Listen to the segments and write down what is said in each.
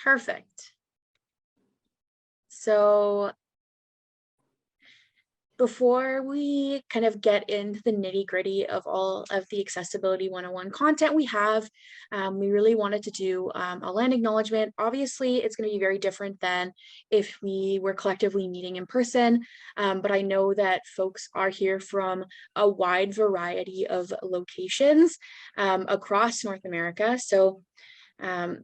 Perfect. So before we kind of get into the nitty gritty of all of the Accessibility 101 content we have, we really wanted to do a land acknowledgement. Obviously, it's going to be very different than if we were collectively meeting in person, but I know that folks are here from a wide variety of locations across North America. So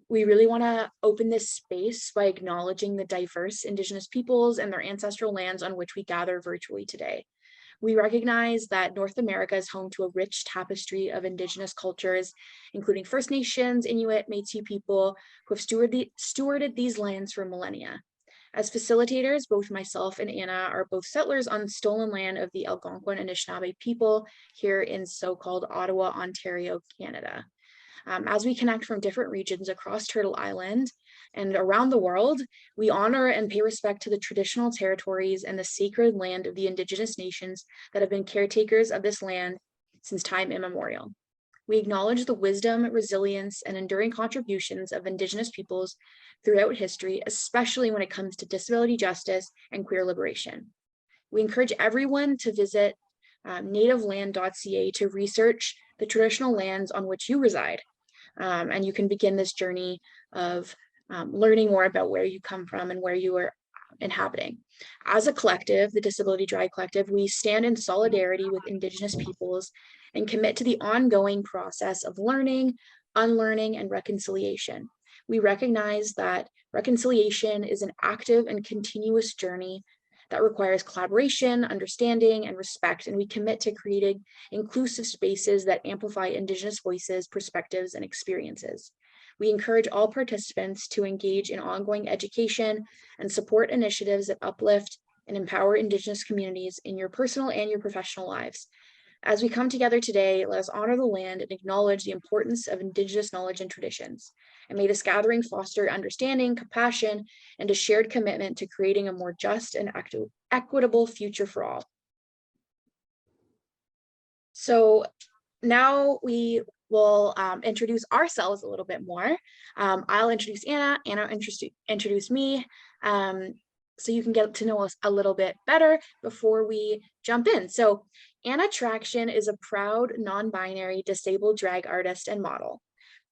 we really want to open this space by acknowledging the diverse Indigenous peoples and their ancestral lands on which we gather virtually today. We recognize that North America is home to a rich tapestry of Indigenous cultures, including First Nations, Inuit, Métis people, who have stewarded these lands for millennia. As facilitators, both myself and Anna are both settlers on stolen land of the Algonquin and Anishinaabe people here in so-called Ottawa, Ontario, Canada. As we connect from different regions across Turtle Island and around the world, we honor and pay respect to the traditional territories and the sacred land of the Indigenous nations that have been caretakers of this land since time immemorial. We acknowledge the wisdom, resilience, and enduring contributions of Indigenous peoples throughout history, especially when it comes to disability justice and queer liberation. We encourage everyone to visit nativeland.ca to research the traditional lands on which you reside. And you can begin this journey of learning more about where you come from and where you are inhabiting. As a collective, the Disability Drag Collective, we stand in solidarity with Indigenous peoples and commit to the ongoing process of learning, unlearning, and reconciliation. We recognize that reconciliation is an active and continuous journey that requires collaboration, understanding, and respect, and we commit to creating inclusive spaces that amplify Indigenous voices, perspectives, and experiences. We encourage all participants to engage in ongoing education and support initiatives that uplift and empower Indigenous communities in your personal and your professional lives. As we come together today, let us honor the land and acknowledge the importance of Indigenous knowledge and traditions. And may this gathering foster understanding, compassion, and a shared commitment to creating a more just and equitable future for all. So now we will introduce ourselves a little bit more. I'll introduce Anna, Anna introduce me, so you can get to know us a little bit better before we jump in. So Anna Traction is a proud non-binary disabled drag artist and model.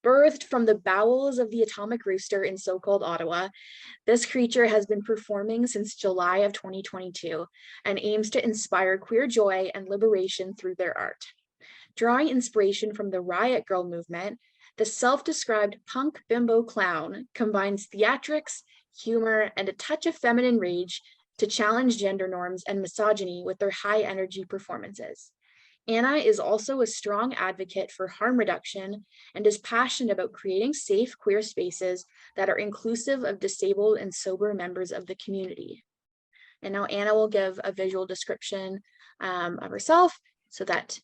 Birthed from the bowels of the Atomic Rooster in so-called Ottawa, this creature has been performing since July of 2022 and aims to inspire queer joy and liberation through their art. Drawing inspiration from the Riot Girl movement, the self-described punk bimbo clown combines theatrics, humor, and a touch of feminine rage to challenge gender norms and misogyny with their high-energy performances. Anna is also a strong advocate for harm reduction and is passionate about creating safe queer spaces that are inclusive of disabled and sober members of the community. And now Anna will give a visual description of herself so that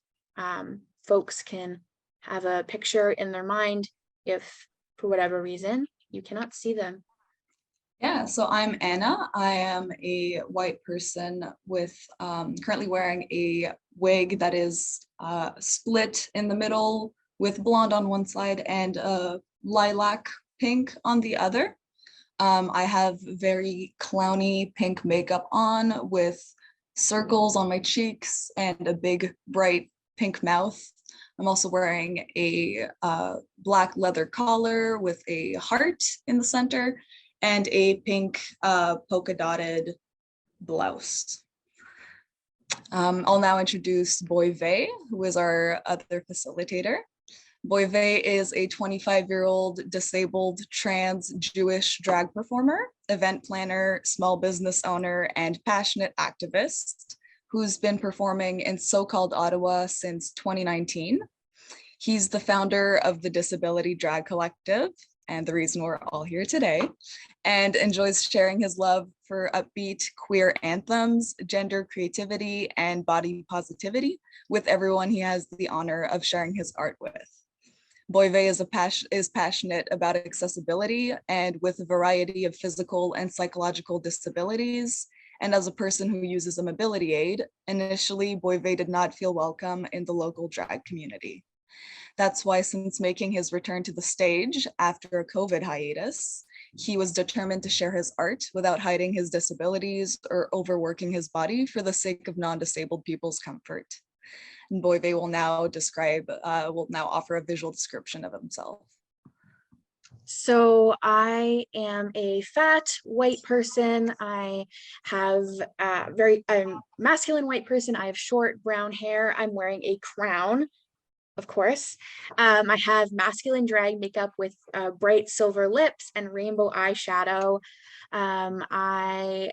folks can have a picture in their mind if, for whatever reason, you cannot see them. Yeah, so I'm Anna. I am a white person with currently wearing a wig that is split in the middle with blonde on one side and lilac pink on the other. I have very clowny pink makeup on with circles on my cheeks and a big bright pink mouth. I'm also wearing a black leather collar with a heart in the center and a pink polka dotted blouse. I'll now introduce Boy Vey, who is our other facilitator. Boy Vey is a 25-year-old disabled trans Jewish drag performer, event planner, small business owner, and passionate activist who's been performing in so-called Ottawa since 2019. He's the founder of the Disability Drag Collective, and the reason we're all here today, and enjoys sharing his love for upbeat queer anthems, gender creativity, and body positivity with everyone he has the honor of sharing his art with. Boy Vey is passionate about accessibility and with a variety of physical and psychological disabilities. And as a person who uses a mobility aid, initially Boy Vey did not feel welcome in the local drag community. That's why, since making his return to the stage after a COVID hiatus, he was determined to share his art without hiding his disabilities or overworking his body for the sake of non-disabled people's comfort. And Boyve will now offer a visual description of himself. So I am a fat white person. I have I'm masculine white person. I have short brown hair. I'm wearing a crown, of course. I have masculine drag makeup with bright silver lips and rainbow eyeshadow. I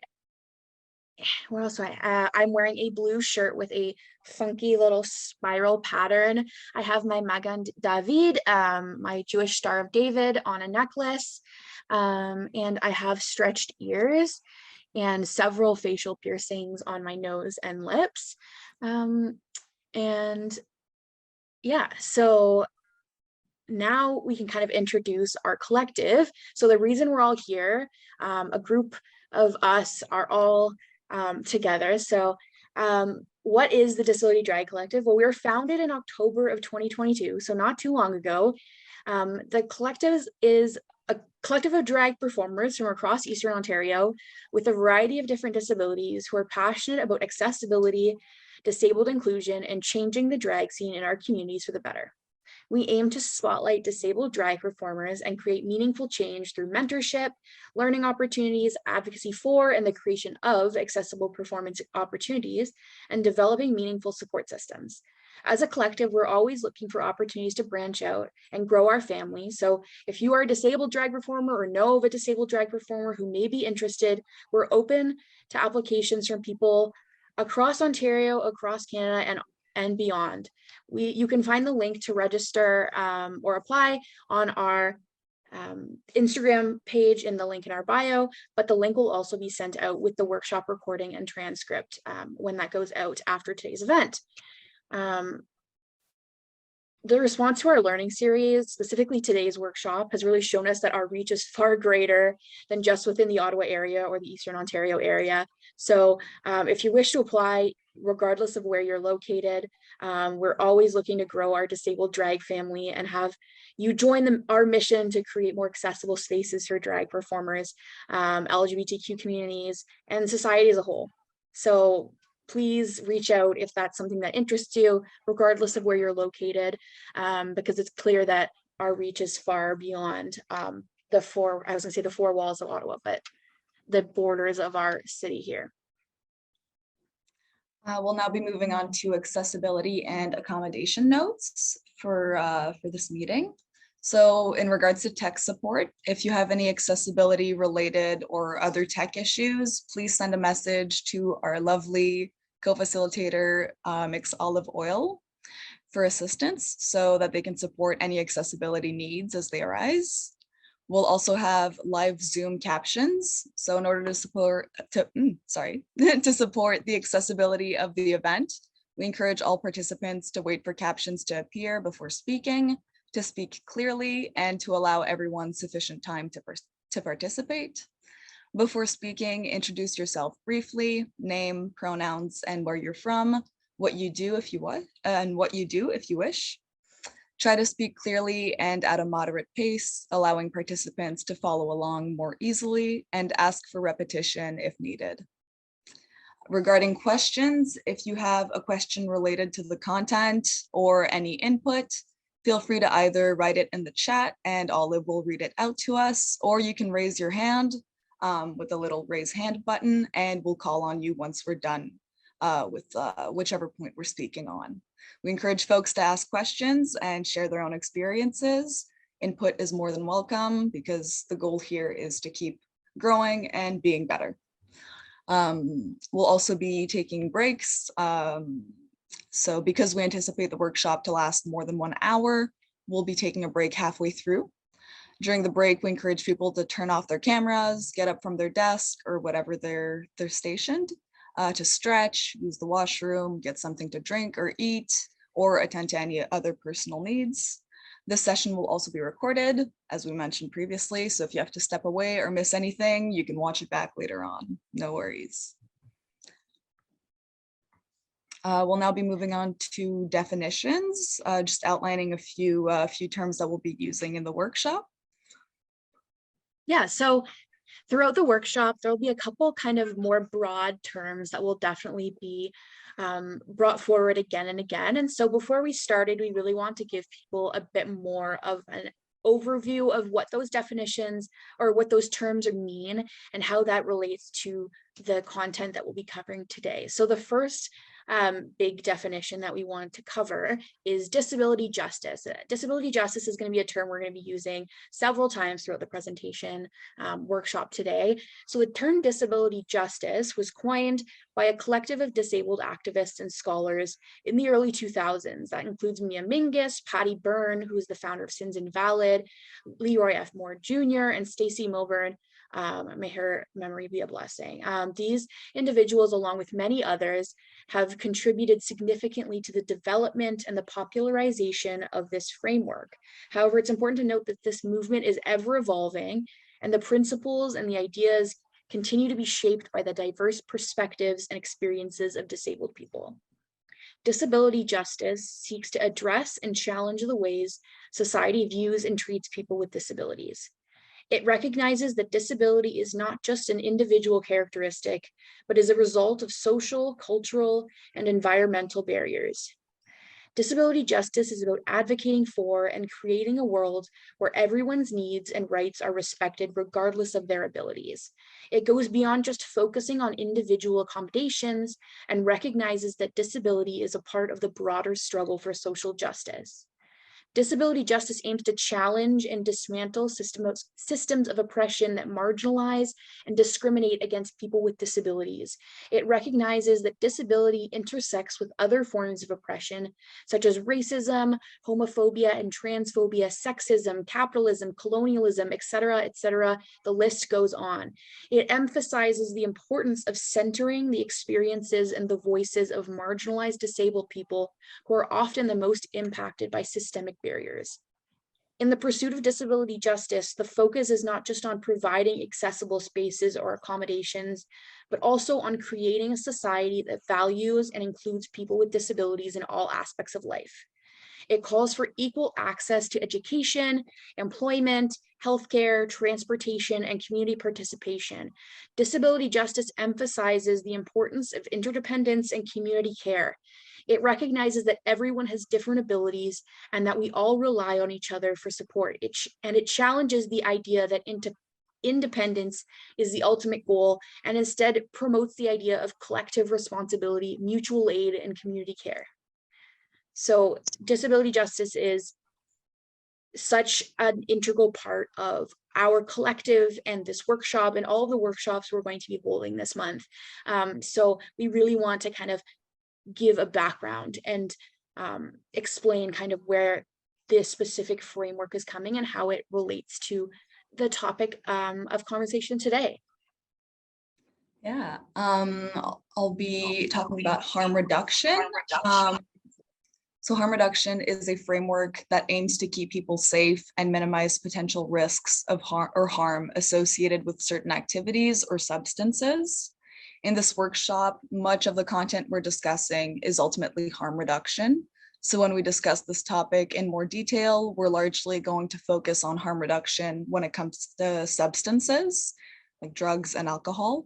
what else do I'm wearing a blue shirt with a funky little spiral pattern. I have my Magan David, my Jewish Star of David on a necklace. And I have stretched ears and several facial piercings on my nose and lips. And yeah, so now we can kind of introduce our collective. So the reason we're all here, a group of us are all together. So what is the Disability Drag Collective? Well, we were founded in October of 2022, so not too long ago. The collective is a collective of drag performers from across Eastern Ontario with a variety of different disabilities who are passionate about accessibility, disabled inclusion, and changing the drag scene in our communities for the better. We aim to spotlight disabled drag performers and create meaningful change through mentorship, learning opportunities, advocacy for, and the creation of accessible performance opportunities, and developing meaningful support systems. As a collective, we're always looking for opportunities to branch out and grow our family. So if you are a disabled drag performer or know of a disabled drag performer who may be interested, we're open to applications from people across Ontario, across Canada, and beyond. You can find the link to register or apply on our Instagram page in the link in our bio, but the link will also be sent out with the workshop recording and transcript when that goes out after today's event. The response to our learning series, specifically today's workshop, has really shown us that our reach is far greater than just within the Ottawa area or the Eastern Ontario area. So if you wish to apply, regardless of where you're located, we're always looking to grow our disabled drag family and have you join our mission to create more accessible spaces for drag performers, LGBTQ communities, and society as a whole. So please reach out if that's something that interests you, regardless of where you're located, because it's clear that our reach is far beyond the four walls of Ottawa, but the borders of our city here. We'll now be moving on to accessibility and accommodation notes for this meeting. So in regards to tech support, if you have any accessibility related or other tech issues, please send a message to our lovely co-facilitator, Mix Olive Oil, for assistance so that they can support any accessibility needs as they arise. We'll also have live Zoom captions. So in order to support the accessibility of the event, we encourage all participants to wait for captions to appear before speaking, to speak clearly, and to allow everyone sufficient time to participate. Before speaking, introduce yourself briefly, name, pronouns, and where you're from, what you do if you wish. Try to speak clearly and at a moderate pace, allowing participants to follow along more easily, and ask for repetition if needed. Regarding questions, if you have a question related to the content or any input, feel free to either write it in the chat and Olive will read it out to us, or you can raise your hand with the little raise hand button and we'll call on you once we're done with whichever point we're speaking on. We encourage folks to ask questions and share their own experiences. Input is more than welcome because the goal here is to keep growing and being better. We'll also be taking breaks. So because we anticipate the workshop to last more than 1 hour, we'll be taking a break halfway through. During the break, we encourage people to turn off their cameras, get up from their desk or whatever they're stationed, to stretch, use the washroom, get something to drink or eat, or attend to any other personal needs. This session will also be recorded, as we mentioned previously, so if you have to step away or miss anything, you can watch it back later on, no worries. We'll now be moving on to definitions, just outlining a few terms that we'll be using in the workshop. Yeah, so throughout the workshop, there'll be a couple kind of more broad terms that will definitely be brought forward again and again. And so before we started, we really want to give people a bit more of an overview of what those definitions or what those terms mean and how that relates to the content that we'll be covering today. So the first big definition that we want to cover is disability justice. Disability justice is going to be a term we're going to be using several times throughout the presentation workshop today. So the term disability justice was coined by a collective of disabled activists and scholars in the early 2000s. That includes Mia Mingus, Patty Byrne, who is the founder of Sins Invalid, Leroy F. Moore Jr., and Stacey Milburn. May her memory be a blessing. These individuals, along with many others, have contributed significantly to the development and the popularization of this framework. However, it's important to note that this movement is ever evolving, and the principles and the ideas continue to be shaped by the diverse perspectives and experiences of disabled people. Disability justice seeks to address and challenge the ways society views and treats people with disabilities. It recognizes that disability is not just an individual characteristic, but is a result of social, cultural, and environmental barriers. Disability justice is about advocating for and creating a world where everyone's needs and rights are respected regardless of their abilities. It goes beyond just focusing on individual accommodations and recognizes that disability is a part of the broader struggle for social justice. Disability justice aims to challenge and dismantle systems of oppression that marginalize and discriminate against people with disabilities. It recognizes that disability intersects with other forms of oppression, such as racism, homophobia and transphobia, sexism, capitalism, colonialism, etc., etc. The list goes on. It emphasizes the importance of centering the experiences and the voices of marginalized disabled people who are often the most impacted by systemic barriers. In the pursuit of disability justice, the focus is not just on providing accessible spaces or accommodations, but also on creating a society that values and includes people with disabilities in all aspects of life. It calls for equal access to education, employment, healthcare, transportation, and community participation. Disability justice emphasizes the importance of interdependence and community care. It recognizes that everyone has different abilities and that we all rely on each other for support. And it challenges the idea that independence is the ultimate goal and instead promotes the idea of collective responsibility, mutual aid, and community care. So disability justice is such an integral part of our collective and this workshop and all of the workshops we're going to be holding this month. So we really want to kind of give a background and explain kind of where this specific framework is coming and how it relates to the topic of conversation today. Yeah, I'll be talking about harm reduction. So harm reduction is a framework that aims to keep people safe and minimize potential risks of harm associated with certain activities or substances. In this workshop, much of the content we're discussing is ultimately harm reduction. So when we discuss this topic in more detail, we're largely going to focus on harm reduction when it comes to substances like drugs and alcohol.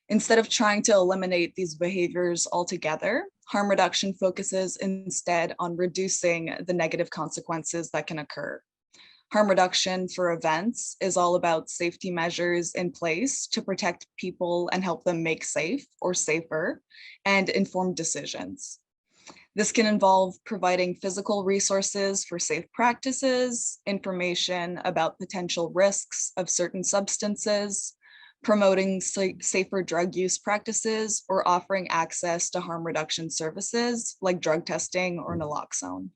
Instead of trying to eliminate these behaviors altogether, harm reduction focuses instead on reducing the negative consequences that can occur. Harm reduction for events is all about safety measures in place to protect people and help them make safe or safer and informed decisions. This can involve providing physical resources for safe practices, information about potential risks of certain substances, promoting safer drug use practices, or offering access to harm reduction services like drug testing or naloxone.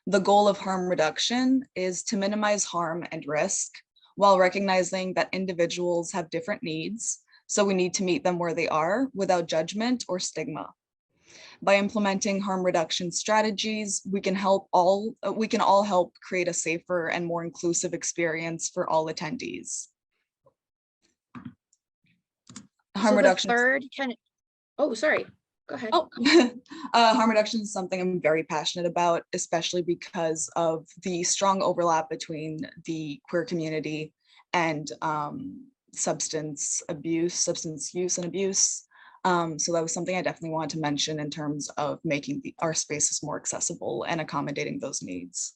The goal of harm reduction is to minimize harm and risk while recognizing that individuals have different needs, so we need to meet them where they are without judgment or stigma. By implementing harm reduction strategies, we can all help create a safer and more inclusive experience for all attendees. Harm reduction. The third kind of, oh, sorry. Go ahead. Oh, harm reduction is something I'm very passionate about, especially because of the strong overlap between the queer community and substance use and abuse. So that was something I definitely wanted to mention in terms of making our spaces more accessible and accommodating those needs.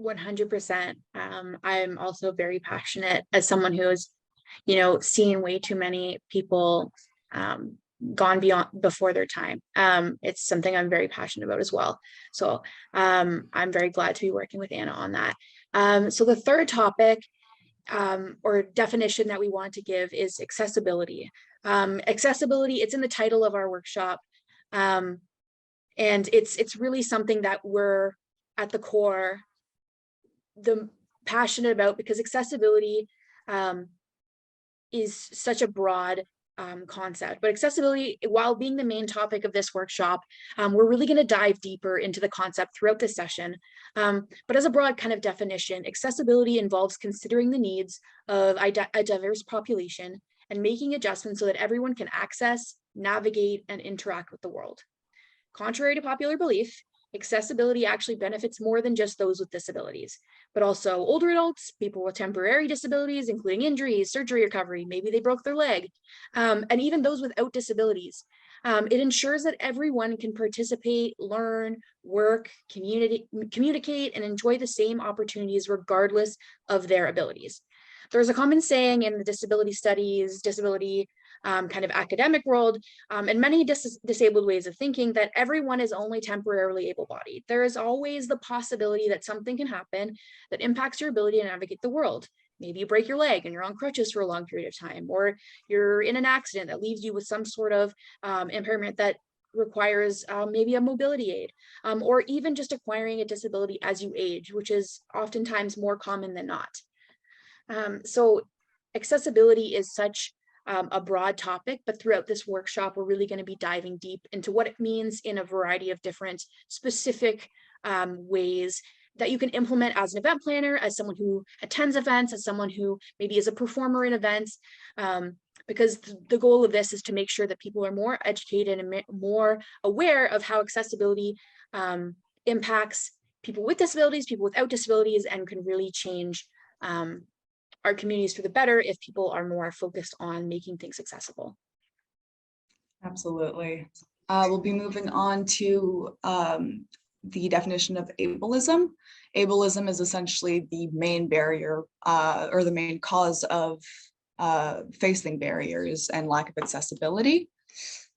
100%. I'm also very passionate as someone who has, seen way too many people gone beyond before their time. It's something I'm very passionate about as well. So I'm very glad to be working with Anna on that. So the third topic or definition that we want to give is accessibility. Accessibility, it's in the title of our workshop. And it's really something that we're at the core passionate about, because accessibility is such a broad concept. But accessibility, while being the main topic of this workshop, we're really going to dive deeper into the concept throughout this session. But as a broad kind of definition, accessibility involves considering the needs of a diverse population and making adjustments so that everyone can access, navigate, and interact with the world. Contrary to popular belief, accessibility actually benefits more than just those with disabilities, but also older adults, people with temporary disabilities, including injuries, surgery recovery, maybe they broke their leg, and even those without disabilities. It ensures that everyone can participate, learn, work, communicate, and enjoy the same opportunities regardless of their abilities. There's a common saying in the disability studies, disability kind of academic world, and many disabled ways of thinking, that everyone is only temporarily able-bodied. There is always the possibility that something can happen that impacts your ability to navigate the world. Maybe you break your leg and you're on crutches for a long period of time, or you're in an accident that leaves you with some sort of impairment that requires maybe a mobility aid, or even just acquiring a disability as you age, which is oftentimes more common than not. So accessibility is such a broad topic, but throughout this workshop, we're really going to be diving deep into what it means in a variety of different specific ways that you can implement as an event planner, as someone who attends events, as someone who maybe is a performer in events, because the goal of this is to make sure that people are more educated and more aware of how accessibility impacts people with disabilities, people without disabilities, and can really change our communities for the better if people are more focused on making things accessible. Absolutely. We'll be moving on to the definition of ableism. Ableism is essentially the main barrier or the main cause of facing barriers and lack of accessibility.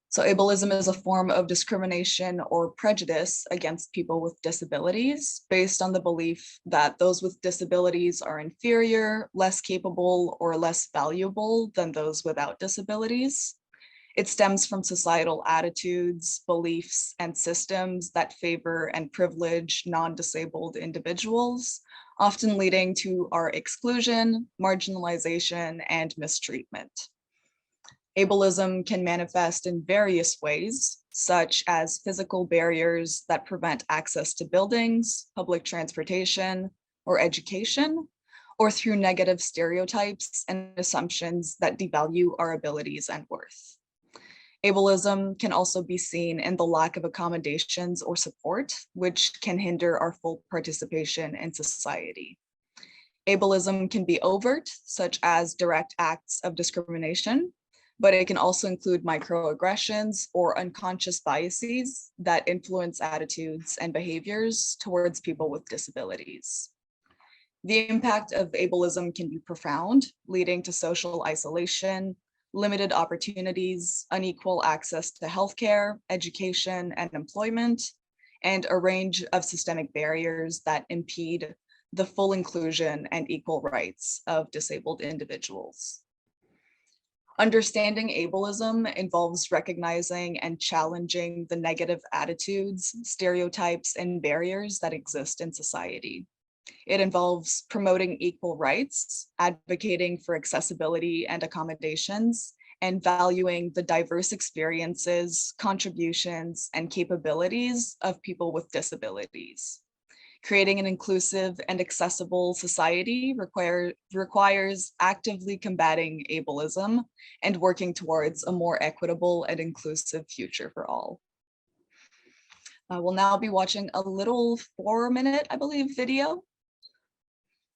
So ableism is a form of discrimination or prejudice against people with disabilities based on the belief that those with disabilities are inferior, less capable, or less valuable than those without disabilities. It stems from societal attitudes, beliefs, and systems that favor and privilege non-disabled individuals, often leading to our exclusion, marginalization, and mistreatment. Ableism can manifest in various ways, such as physical barriers that prevent access to buildings, public transportation, or education, or through negative stereotypes and assumptions that devalue our abilities and worth. Ableism can also be seen in the lack of accommodations or support, which can hinder our full participation in society. Ableism can be overt, such as direct acts of discrimination, but it can also include microaggressions or unconscious biases that influence attitudes and behaviors towards people with disabilities. The impact of ableism can be profound, leading to social isolation, limited opportunities, unequal access to healthcare, education, and employment, and a range of systemic barriers that impede the full inclusion and equal rights of disabled individuals. Understanding ableism involves recognizing and challenging the negative attitudes, stereotypes, and barriers that exist in society. It involves promoting equal rights, advocating for accessibility and accommodations, and valuing the diverse experiences, contributions, and capabilities of people with disabilities. Creating an inclusive and accessible society requires actively combating ableism and working towards a more equitable and inclusive future for all. We'll now be watching a little 4-minute, I believe, video.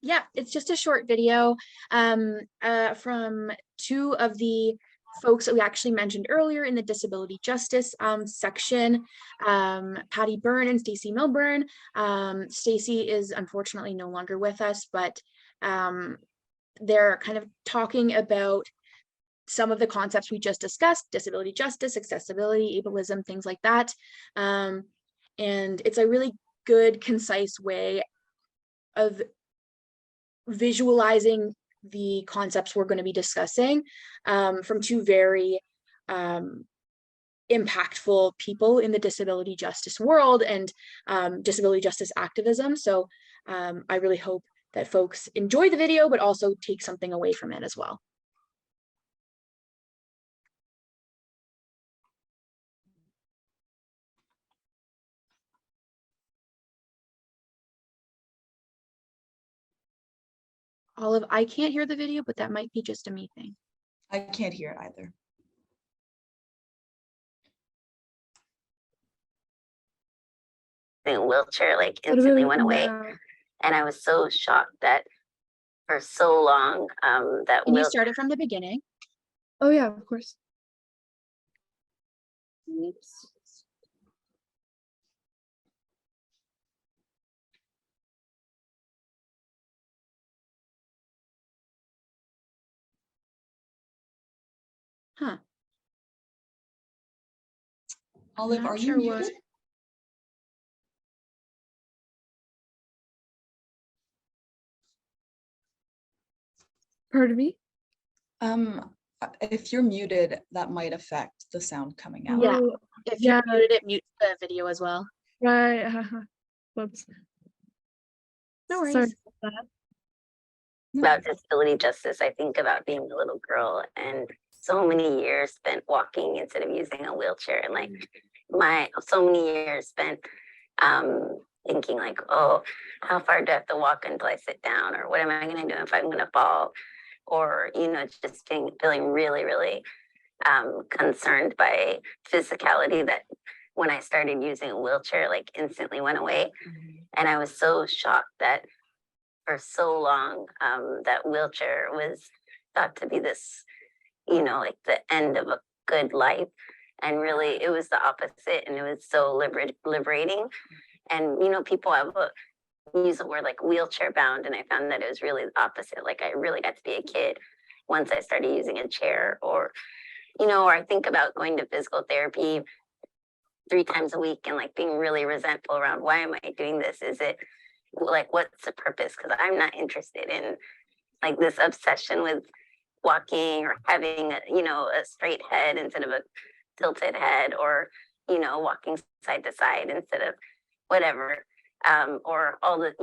Yeah, it's just a short video from two of the folks that we actually mentioned earlier in the disability justice section, Patty Byrne and Stacey Milburn. Stacey is unfortunately no longer with us, but they're kind of talking about some of the concepts we just discussed: disability justice, accessibility, ableism, things like that. And it's a really good, concise way of visualizing the concepts we're going to be discussing from two very impactful people in the disability justice world and disability justice activism. So I really hope that folks enjoy the video, but also take something away from it as well. Olive, I can't hear the video, but that might be just a me thing. I can't hear it either. The wheelchair like instantly went away, and I was so shocked that for so long that Can you start it from the beginning? Oh yeah, of course. Oops. Huh. Olive, Not are sure you what- muted? Pardon me? If you're muted, that might affect the sound coming out. Yeah. Oh, If yeah. you muted it, mute the video as well. right. Whoops. No worries. Sorry about that. About disability justice, I think about being a little girl and so many years spent walking instead of using a wheelchair, and like so many years spent thinking like, oh, how far do I have to walk until I sit down, or what am I going to do if I'm going to fall, or just feeling really, really concerned by physicality that when I started using a wheelchair, like instantly went away. And I was so shocked that for so long that wheelchair was thought to be this, like the end of a good life. And really it was the opposite, and it was so liberating. And people have use the word like wheelchair bound, and I found that it was really the opposite. Like I really got to be a kid once I started using a chair, or or I think about going to physical therapy 3 times a week and like being really resentful around, why am I doing this? Is it like, what's the purpose? Because I'm not interested in like this obsession with walking or having a straight head instead of a tilted head, or walking side to side instead of whatever, or all the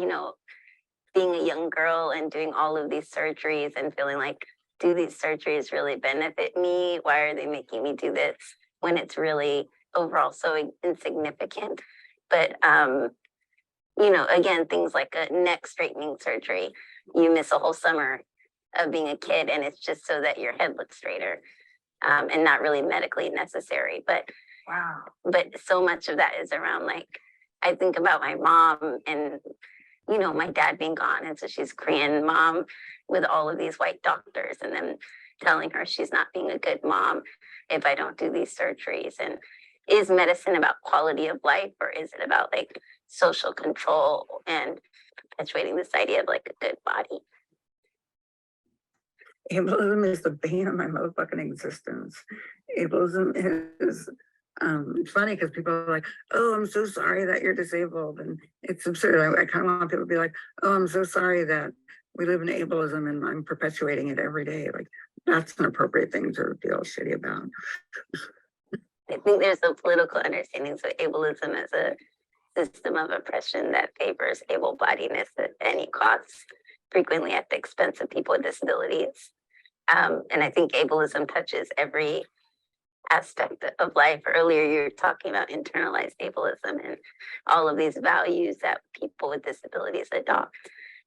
being a young girl and doing all of these surgeries and feeling like, do these surgeries really benefit me? Why are they making me do this when it's really overall so insignificant? But again, things like a neck straightening surgery, you miss a whole summer of being a kid, and it's just so that your head looks straighter, and not really medically necessary. But wow, but so much of that is around, like, I think about my mom and my dad being gone, and so she's Korean mom with all of these white doctors, and then telling her she's not being a good mom if I don't do these surgeries. And is medicine about quality of life, or is it about like social control and perpetuating this idea of like a good body? Ableism is the bane of my motherfucking existence. Ableism is it's funny because people are like, oh, I'm so sorry that you're disabled. And it's absurd. I kind of want people to be like, oh, I'm so sorry that we live in ableism and I'm perpetuating it every day. Like, that's an appropriate thing to feel shitty about. I think there's a political understanding of ableism as a system of oppression that favors able-bodiedness at any cost, frequently at the expense of people with disabilities. And I think ableism touches every aspect of life. Earlier, you were talking about internalized ableism and all of these values that people with disabilities adopt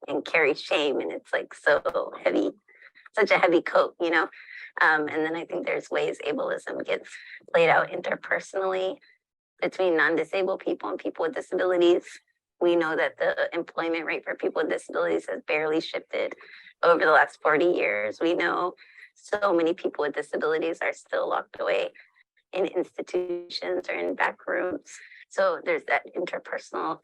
and carry shame. And it's like so heavy, such a heavy coat, you know? And then I think there's ways ableism gets played out interpersonally between non-disabled people and people with disabilities. We know that the employment rate for people with disabilities has barely shifted over the last 40 years. We know so many people with disabilities are still locked away in institutions or in back rooms. So there's that interpersonal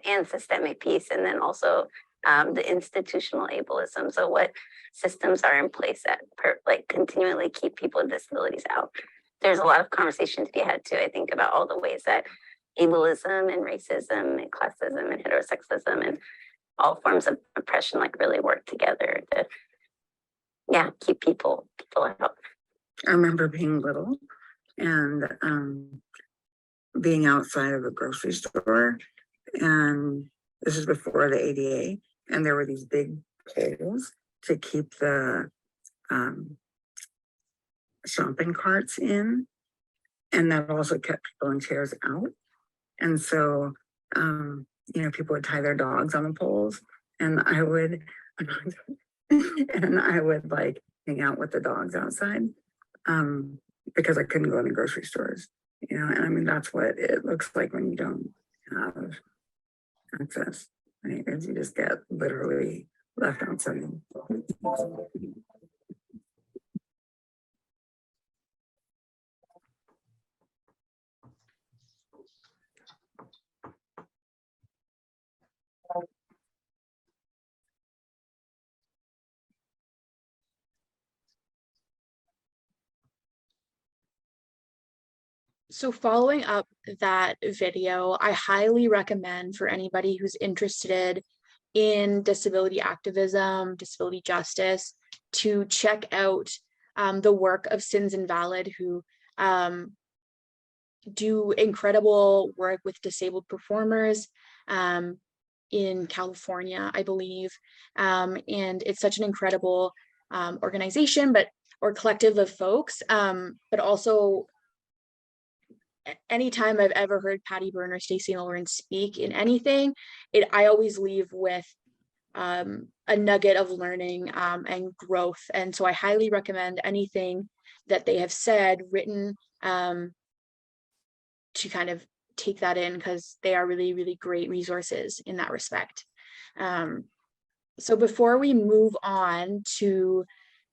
and systemic piece. And then also the institutional ableism. So what systems are in place that continually keep people with disabilities out? There's a lot of conversation to be had too, I think, about all the ways that ableism and racism and classism and heterosexism and all forms of oppression like really work together to keep people out. I remember being little and being outside of a grocery store, and this is before the ADA, and there were these big poles to keep the shopping carts in, and that also kept people in chairs out. And so you know, people would tie their dogs on the poles, and I would like hang out with the dogs outside because I couldn't go in the grocery stores, you know. And I mean, that's what it looks like when you don't have access, right? Because you just get literally left outside. So following up that video, I highly recommend for anybody who's interested in disability activism, disability justice, to check out the work of Sins Invalid, who do incredible work with disabled performers in California, I believe. And it's such an incredible organization, or collective of folks, but also anytime I've ever heard Patty Byrne or Stacey Nolan speak in anything, I always leave with a nugget of learning and growth. And so I highly recommend anything that they have said, written, to kind of take that in, because they are really, really great resources in that respect. So before we move on to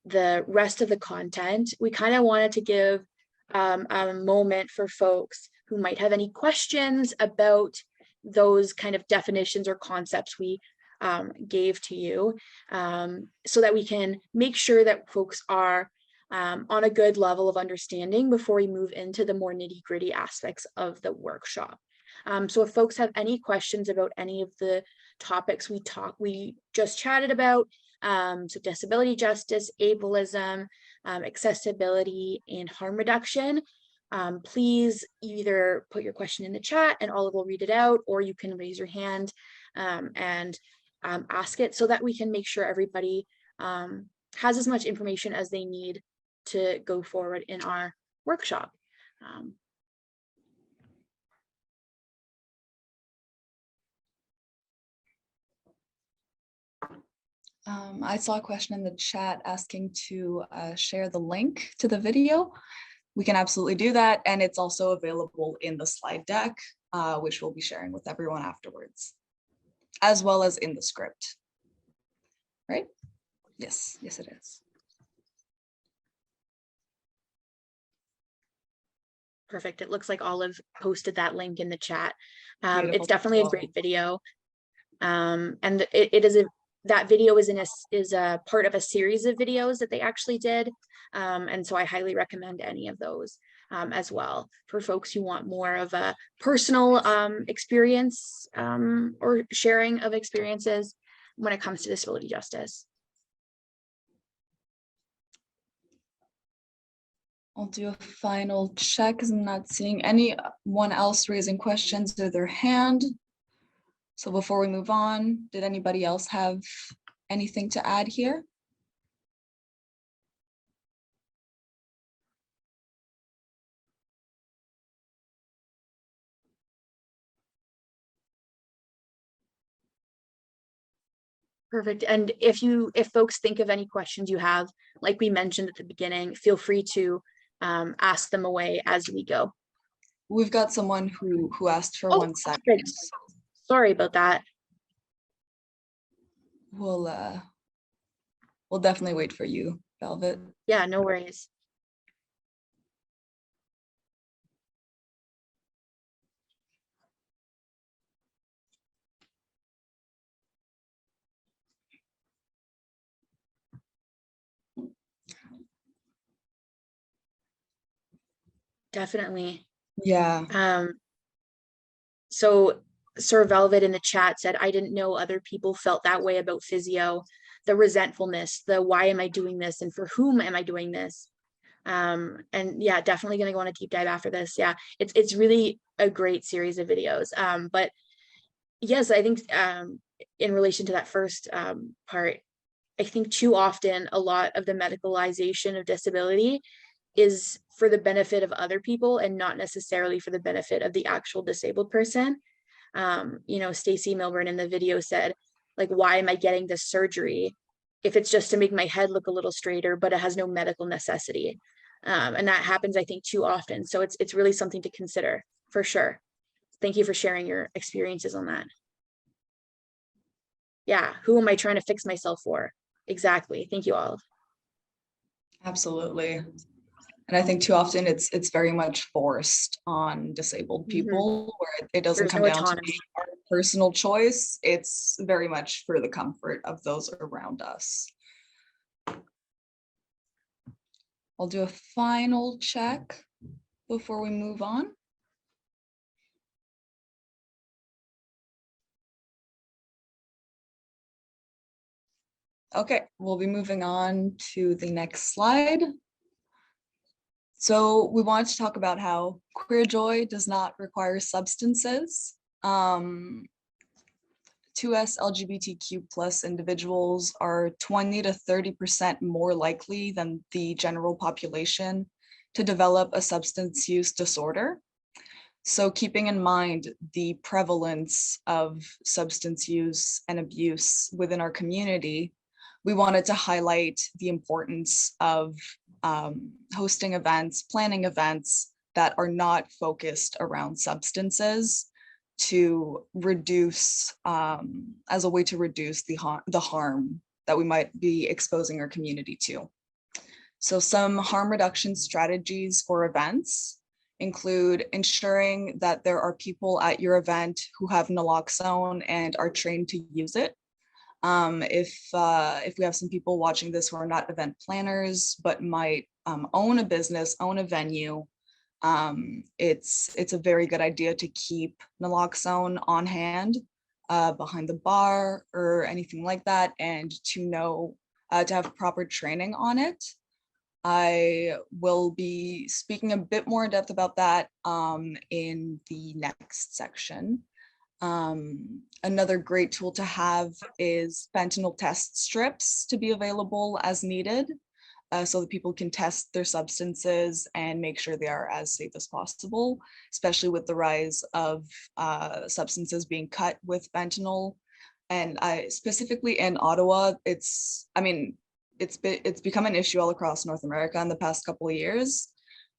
the rest of the content, we kind of wanted to give a moment for folks who might have any questions about those kind of definitions or concepts we gave to you, so that we can make sure that folks are on a good level of understanding before we move into the more nitty-gritty aspects of the workshop. So if folks have any questions about any of the topics we just chatted about, so disability justice, ableism, accessibility, and harm reduction, please either put your question in the chat and Olive will read it out, or you can raise your hand and ask it, so that we can make sure everybody has as much information as they need to go forward in our workshop. I saw a question in the chat asking to share the link to the video. We can absolutely do that. And it's also available in the slide deck, which we'll be sharing with everyone afterwards, as well as in the script. Right? Yes, yes it is. Perfect. It looks like Olive posted that link in the chat. Beautiful. It's definitely a great video. And that video is a part of a series of videos that they actually did. And so I highly recommend any of those as well for folks who want more of a personal experience or sharing of experiences when it comes to disability justice. I'll do a final check because I'm not seeing anyone else raising questions or their hand. So before we move on, did anybody else have anything to add here? Perfect. And if folks think of any questions you have, like we mentioned at the beginning, feel free to ask them away as we go. We've got someone who asked for Oh, 1 second. perfect. Sorry about that. We'll definitely wait for you, Velvet. Yeah, no worries. Definitely. Yeah. So Sir Velvet in the chat said, I didn't know other people felt that way about physio, the resentfulness, the why am I doing this and for whom am I doing this? And yeah, definitely going to go on a deep dive after this. Yeah, it's really a great series of videos. But yes, I think in relation to that first part, I think too often a lot of the medicalization of disability is for the benefit of other people and not necessarily for the benefit of the actual disabled person. You know, Stacy Milburn in the video said, like, why am I getting this surgery if it's just to make my head look a little straighter, but it has no medical necessity? And that happens, I think, too often. So it's really something to consider for sure. Thank you for sharing your experiences on that. Yeah, who am I trying to fix myself for? Exactly. Thank you all. Absolutely. And I think too often it's very much forced on disabled people where it doesn't There's come no down to autonomy. our personal choice. It's very much for the comfort of those around us. I'll do a final check before we move on. Okay, we'll be moving on to the next slide. So we wanted to talk about how queer joy does not require substances. 2S LGBTQ plus individuals are 20 to 30% more likely than the general population to develop a substance use disorder. So keeping in mind the prevalence of substance use and abuse within our community, we wanted to highlight the importance of hosting events, planning events that are not focused around substances to reduce, as a way to reduce the harm that we might be exposing our community to. So some harm reduction strategies for events include ensuring that there are people at your event who have naloxone and are trained to use it. If we have some people watching this who are not event planners, but might own a business, own a venue, it's a very good idea to keep naloxone on hand behind the bar or anything like that, and to know to have proper training on it. I will be speaking a bit more in depth about that in the next section. Another great tool to have is fentanyl test strips to be available as needed, so that people can test their substances and make sure they are as safe as possible, especially with the rise of substances being cut with fentanyl. And specifically in Ottawa, it's become an issue all across North America in the past couple of years.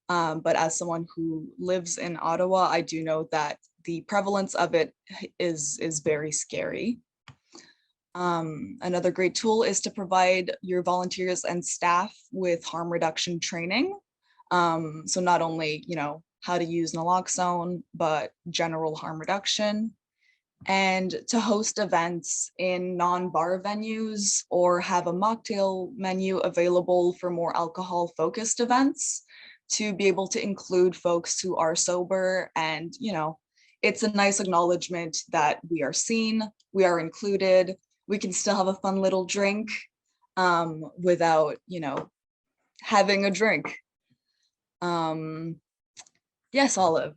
But as someone who lives in Ottawa, I do know that the prevalence of it is very scary. Another great tool is to provide your volunteers and staff with harm reduction training. So not only, how to use naloxone, but general harm reduction. And to host events in non-bar venues or have a mocktail menu available for more alcohol-focused events, to be able to include folks who are sober. And, it's a nice acknowledgement that we are seen, we are included, we can still have a fun little drink without, having a drink. Yes, Olive.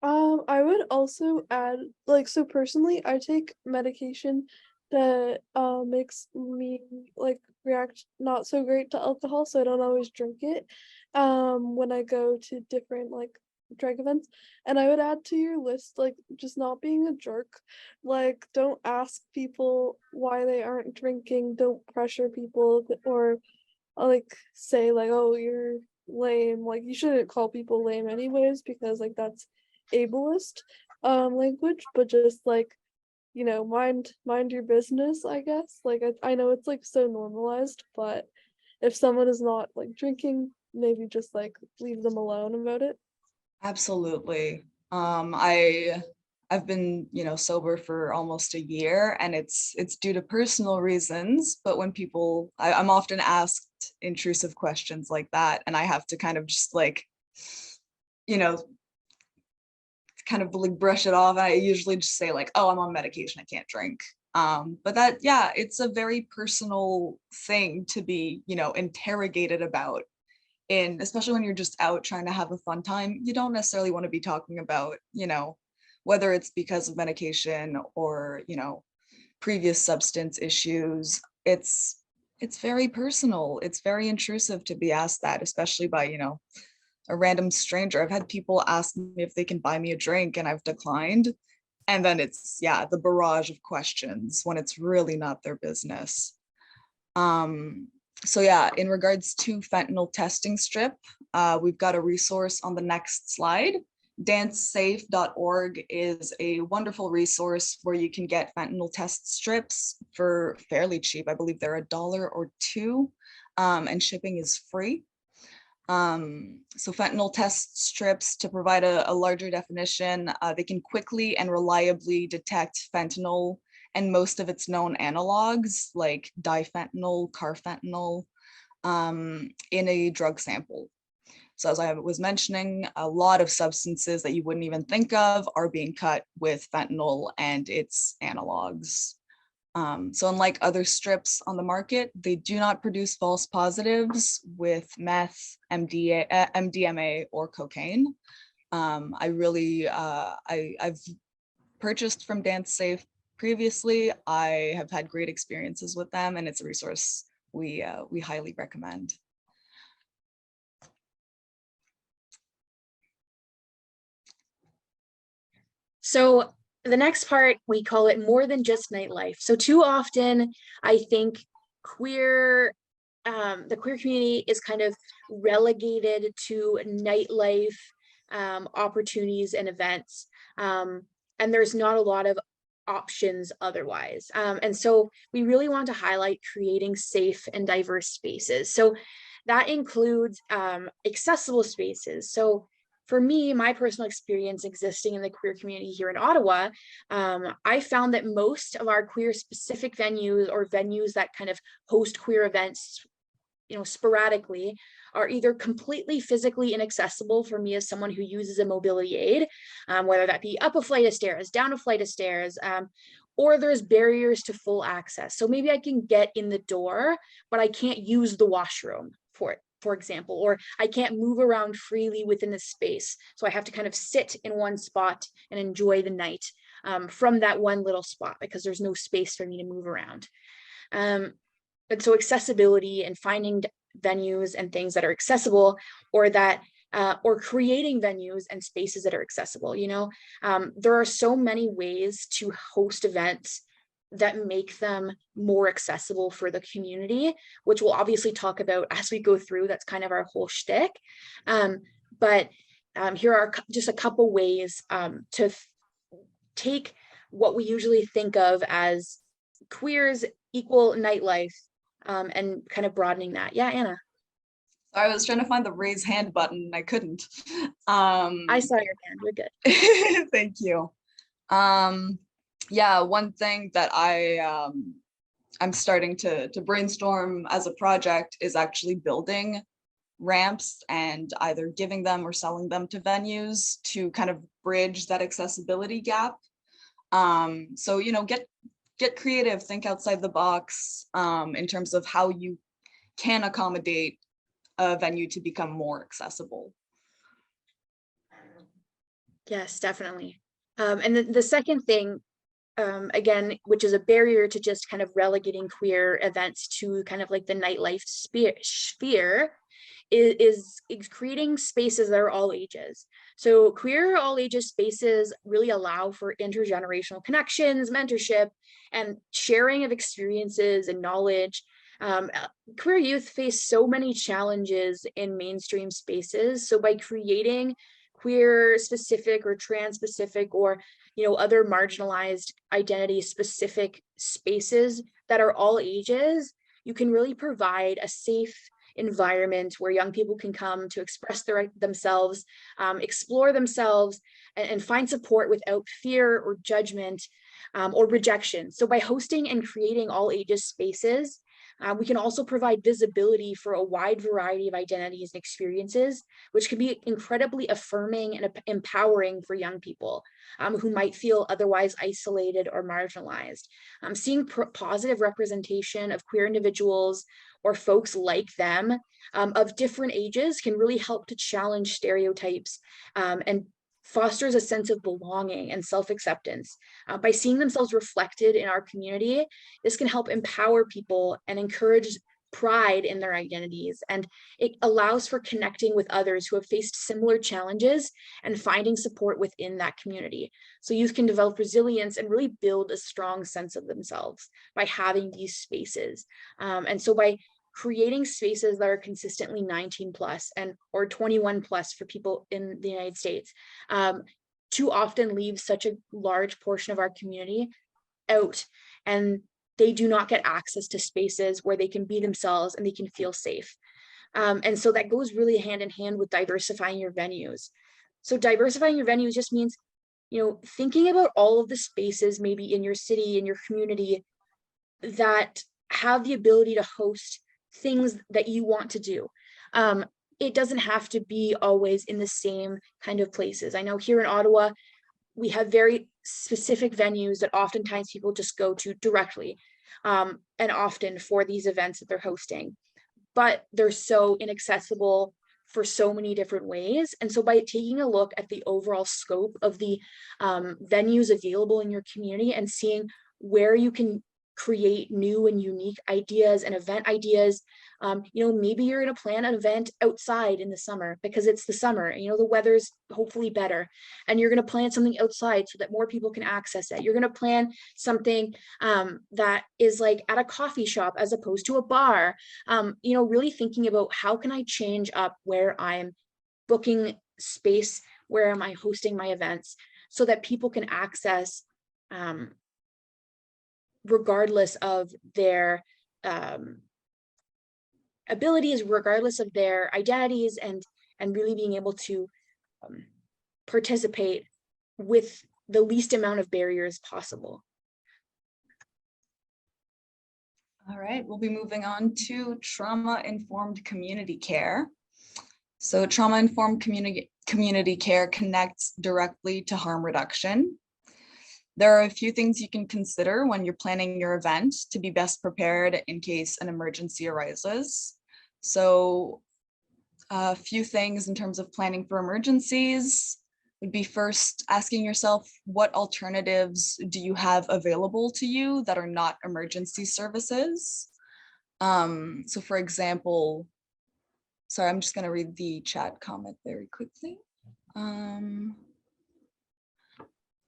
I would also add, so personally, I take medication that makes me react not so great to alcohol, so I don't always drink it. When I go to different drag events. And I would add to your list, like, just not being a jerk. Like, don't ask people why they aren't drinking, don't pressure people, or like say like, oh, you're lame. Like, you shouldn't call people lame anyways, because like that's ableist language, but just like, mind your business, I guess. Like, I know it's like so normalized, but if someone is not like drinking, maybe just like leave them alone about it. Absolutely. I've been, sober for almost a year, and it's due to personal reasons. But when I'm often asked intrusive questions like that, and I have to kind of just like, you know, kind of like brush it off. I usually just say like, oh, I'm on medication, I can't drink. But that, yeah, it's a very personal thing to be, interrogated about. And especially when you're just out trying to have a fun time, you don't necessarily want to be talking about, whether it's because of medication or, previous substance issues. It's very personal. It's very intrusive to be asked that, especially by, a random stranger. I've had people ask me if they can buy me a drink and I've declined. And then it's, yeah, the barrage of questions when it's really not their business. So yeah, in regards to fentanyl testing strip, we've got a resource on the next slide. dancesafe.org is a wonderful resource where you can get fentanyl test strips for fairly cheap. I believe they're $1 or $2, and shipping is free. So fentanyl test strips, to provide a larger definition, they can quickly and reliably detect fentanyl and most of its known analogs like difentanyl, carfentanil, in a drug sample. So as I was mentioning, a lot of substances that you wouldn't even think of are being cut with fentanyl and its analogs. So unlike other strips on the market, they do not produce false positives with meth, MDMA, or cocaine. I've purchased from DanceSafe previously. I have had great experiences with them, and it's a resource we highly recommend. So the next part, we call it more than just nightlife. So too often, I think the queer community is kind of relegated to nightlife opportunities and events. And there's not a lot of options otherwise. And so we really want to highlight creating safe and diverse spaces. So that includes accessible spaces. So for me, my personal experience existing in the queer community here in Ottawa, I found that most of our queer specific venues, or venues that kind of host queer events, sporadically, are either completely physically inaccessible for me as someone who uses a mobility aid, whether that be up a flight of stairs, down a flight of stairs, or there's barriers to full access. So maybe I can get in the door, but I can't use the washroom for example, or I can't move around freely within the space. So I have to kind of sit in one spot and enjoy the night from that one little spot, because there's no space for me to move around. And so accessibility and finding venues and things that are accessible, or that or creating venues and spaces that are accessible. There are so many ways to host events that make them more accessible for the community, which we'll obviously talk about as we go through. That's kind of our whole shtick. But here are just a couple ways to take what we usually think of as queers equal nightlife, and kind of broadening that. Yeah, Anna. I was trying to find the raise hand button and I couldn't. I saw your hand. You're good. Thank you. Yeah, one thing that I'm starting to brainstorm as a project is actually building ramps and either giving them or selling them to venues to kind of bridge that accessibility gap. So, get creative, think outside the box in terms of how you can accommodate a venue to become more accessible. Yes, definitely. And the second thing, again, which is a barrier to just kind of relegating queer events to kind of like the nightlife sphere, is creating spaces that are all ages. So queer all ages spaces really allow for intergenerational connections, mentorship, and sharing of experiences and knowledge. Queer youth face so many challenges in mainstream spaces. So by creating queer specific or trans specific or other marginalized identity specific spaces that are all ages, you can really provide a safe environment where young people can come to express themselves, explore themselves, and find support without fear or judgment or rejection. So by hosting and creating all ages spaces, we can also provide visibility for a wide variety of identities and experiences, which can be incredibly affirming and empowering for young people who might feel otherwise isolated or marginalized. Seeing positive representation of queer individuals or folks like them of different ages can really help to challenge stereotypes and fosters a sense of belonging and self-acceptance. By seeing themselves reflected in our community, this can help empower people and encourage pride in their identities. And it allows for connecting with others who have faced similar challenges and finding support within that community. So youth can develop resilience and really build a strong sense of themselves by having these spaces. And so by creating spaces that are consistently 19 plus and or 21 plus for people in the United States, too often leaves such a large portion of our community out, and they do not get access to spaces where they can be themselves and they can feel safe. And so that goes really hand in hand with diversifying your venues. So diversifying your venues just means, thinking about all of the spaces maybe in your city, in your community, that have the ability to host things that you want to do. It doesn't have to be always in the same kind of places. I know here in Ottawa, we have very specific venues that oftentimes people just go to directly and often for these events that they're hosting, but they're so inaccessible for so many different ways. And so by taking a look at the overall scope of the venues available in your community and seeing where you can create new and unique ideas and event ideas. Maybe you're going to plan an event outside in the summer because it's the summer, the weather's hopefully better, and you're going to plan something outside so that more people can access it. You're going to plan something that is like at a coffee shop as opposed to a bar. Really thinking about how can I change up where I'm booking space, where am I hosting my events so that people can access regardless of their abilities, regardless of their identities, and really being able to participate with the least amount of barriers possible. All right, we'll be moving on to trauma-informed community care. So trauma-informed community care connects directly to harm reduction. There are a few things you can consider when you're planning your event to be best prepared in case an emergency arises. So a few things in terms of planning for emergencies would be first asking yourself, what alternatives do you have available to you that are not emergency services? So for example, sorry, I'm just going to read the chat comment very quickly.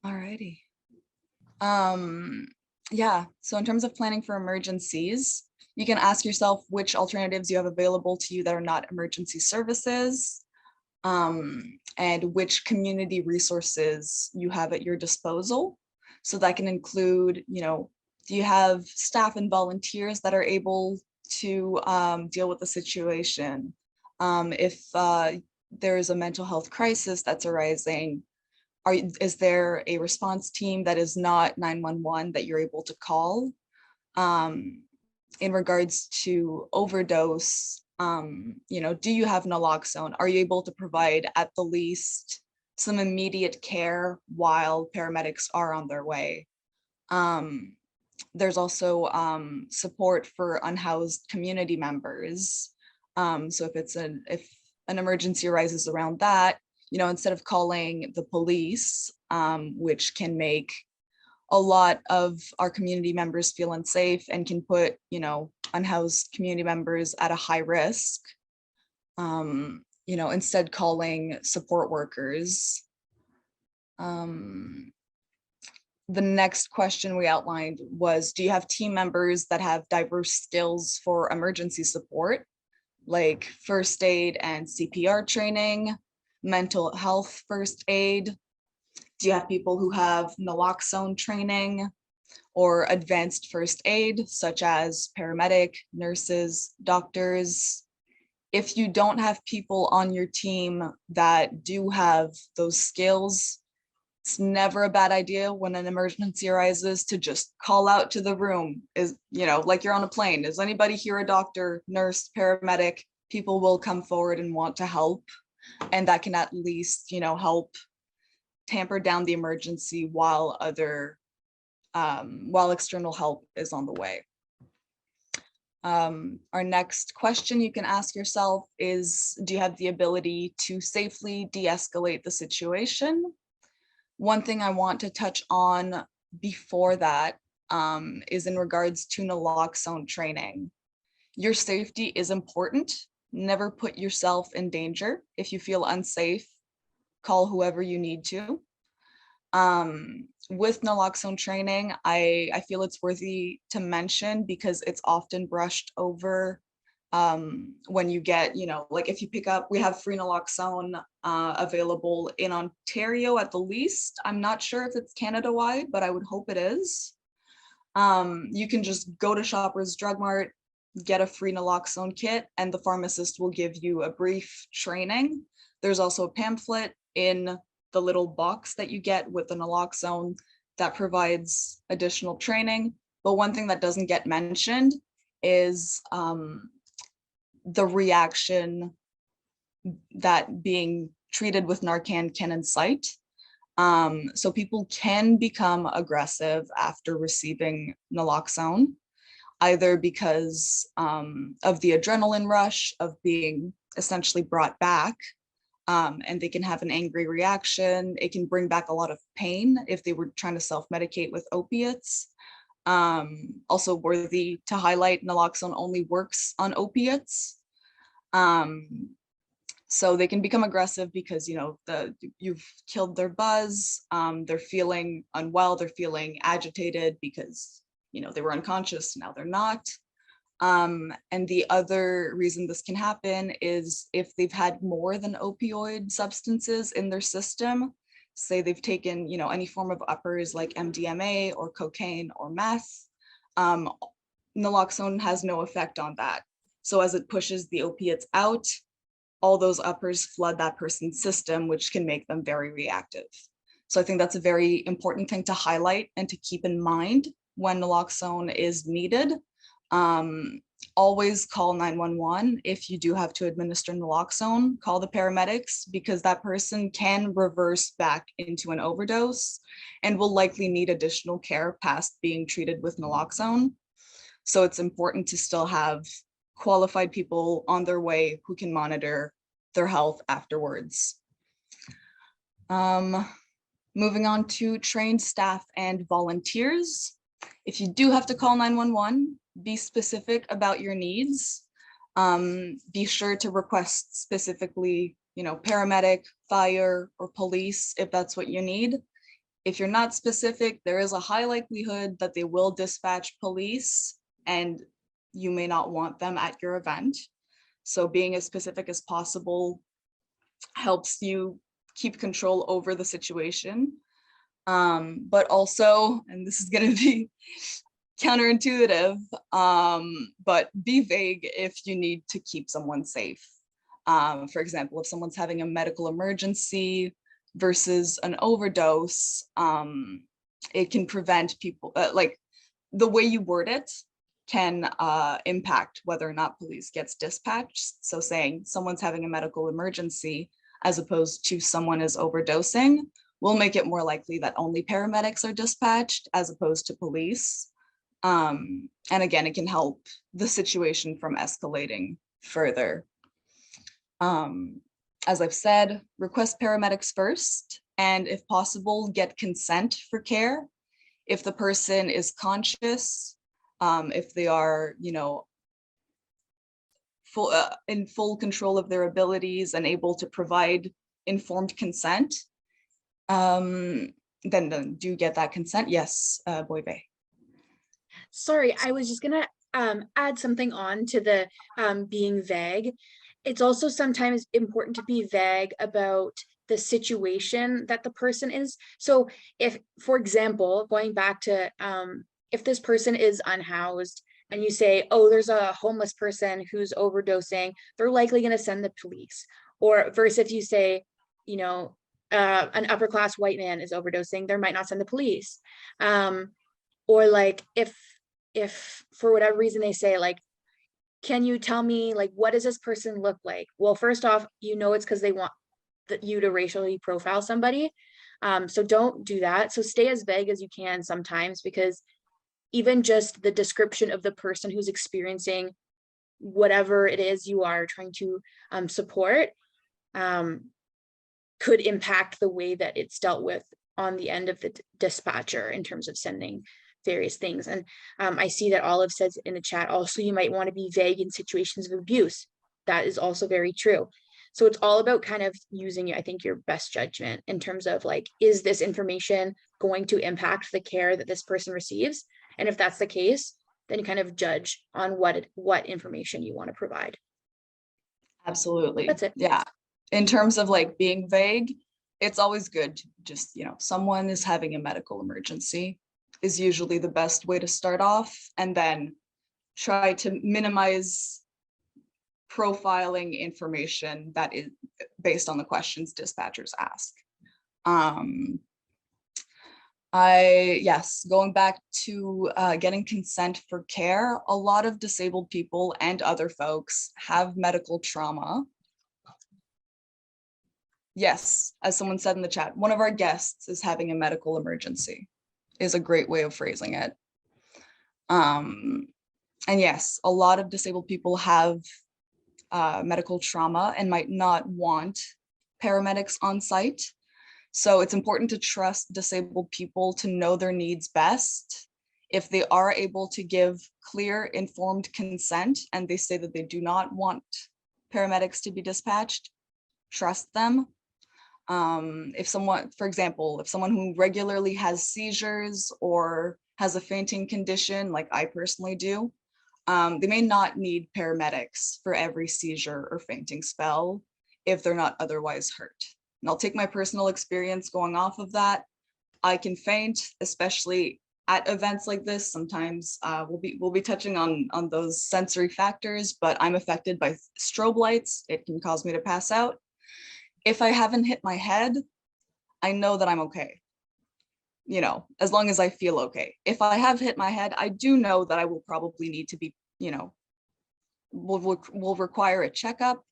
Alrighty. Yeah, so in terms of planning for emergencies, you can ask yourself which alternatives you have available to you that are not emergency services, and which community resources you have at your disposal. So that can include, do you have staff and volunteers that are able to deal with the situation? If there is a mental health crisis that's arising, is there a response team that is not 911 that you're able to call? In regards to overdose, do you have naloxone? Are you able to provide at the least some immediate care while paramedics are on their way? There's also support for unhoused community members. So if an emergency arises around that, instead of calling the police, which can make a lot of our community members feel unsafe and can put, unhoused community members at a high risk. instead calling support workers. The next question we outlined was, do you have team members that have diverse skills for emergency support, like first aid and CPR training, mental health first aid? Do you have people who have naloxone training or advanced first aid, such as paramedic, nurses, doctors? If you don't have people on your team that do have those skills, it's never a bad idea when an emergency arises to just call out to the room. Like you're on a plane. Is anybody here a doctor, nurse, paramedic? People will come forward and want to help. And that can at least, help tamper down the emergency while external help is on the way. Our next question you can ask yourself is, do you have the ability to safely de-escalate the situation? One thing I want to touch on before that is in regards to naloxone training. Your safety is important. Never put yourself in danger. If you feel unsafe, call whoever you need to. With naloxone training, I feel it's worthy to mention because it's often brushed over when you get, like if you pick up, we have free naloxone available in Ontario at the least. I'm not sure if it's Canada-wide, but I would hope it is. You can just go to Shoppers Drug Mart, get a free naloxone kit, and the pharmacist will give you a brief training. There's also a pamphlet in the little box that you get with the naloxone that provides additional training. But one thing that doesn't get mentioned is the reaction that being treated with Narcan can incite. So people can become aggressive after receiving naloxone, either because of the adrenaline rush of being essentially brought back, and they can have an angry reaction. It can bring back a lot of pain if they were trying to self-medicate with opiates. Also worthy to highlight, naloxone only works on opiates. So they can become aggressive because, you've killed their buzz, they're feeling unwell, they're feeling agitated because, they were unconscious, now they're not. And the other reason this can happen is if they've had more than opioid substances in their system, say they've taken, any form of uppers like MDMA or cocaine or meth, naloxone has no effect on that. So as it pushes the opiates out, all those uppers flood that person's system, which can make them very reactive. So I think that's a very important thing to highlight and to keep in mind when naloxone is needed. Always call 911 if you do have to administer naloxone. Call the paramedics because that person can reverse back into an overdose and will likely need additional care past being treated with naloxone. So it's important to still have qualified people on their way who can monitor their health afterwards. Moving on to trained staff and volunteers. If you do have to call 911, be specific about your needs. Be sure to request specifically, paramedic, fire, or police if that's what you need. If you're not specific, there is a high likelihood that they will dispatch police and you may not want them at your event. So being as specific as possible helps you keep control over the situation. But also, and this is going to be counterintuitive, but be vague if you need to keep someone safe. For example, if someone's having a medical emergency versus an overdose, it can prevent people, like the way you word it can impact whether or not police gets dispatched. So saying someone's having a medical emergency as opposed to someone is overdosing will make it more likely that only paramedics are dispatched as opposed to police. And again, it can help the situation from escalating further. As I've said, request paramedics first, and if possible, get consent for care. If the person is conscious, if they are, in full control of their abilities and able to provide informed consent, then do you get that consent? Yes, Boyve. Sorry, I was just gonna add something on to the being vague. It's also sometimes important to be vague about the situation that the person is. So if, for example, going back to if this person is unhoused and you say, oh, there's a homeless person who's overdosing, they're likely going to send the police. Or versus if you say, you know, an upper class white man is overdosing, they might not send the police. Or like if for whatever reason they say like, can you tell me like what does this person look like? Well, first off, you know it's because they want you to racially profile somebody. So don't do that. So stay as vague as you can sometimes, because even just the description of the person who's experiencing whatever it is you are trying to support could impact the way that it's dealt with on the end of the dispatcher in terms of sending various things. And I see that Olive says in the chat also, you might want to be vague in situations of abuse. That is also very true. So it's all about kind of using, I think, your best judgment in terms of like, is this information going to impact the care that this person receives? And if that's the case, then you kind of judge on what information you want to provide. Absolutely. That's it. Yeah. In terms of like being vague, it's always good to just, someone is having a medical emergency is usually the best way to start off, and then try to minimize profiling information that is based on the questions dispatchers ask. Going back to getting consent for care, a lot of disabled people and other folks have medical trauma. Yes, as someone said in the chat, one of our guests is having a medical emergency, is a great way of phrasing it. And yes, a lot of disabled people have medical trauma and might not want paramedics on site. So it's important to trust disabled people to know their needs best. If they are able to give clear, informed consent and they say that they do not want paramedics to be dispatched, trust them. If someone, for example, if someone who regularly has seizures or has a fainting condition, like I personally do, they may not need paramedics for every seizure or fainting spell if they're not otherwise hurt. And I'll take my personal experience going off of that. I can faint, especially at events like this. Sometimes we'll be touching on those sensory factors, but I'm affected by strobe lights. It can cause me to pass out. If I haven't hit my head, I know that I'm okay. As long as I feel okay. If I have hit my head, I do know that I will probably need to be, will require a checkup,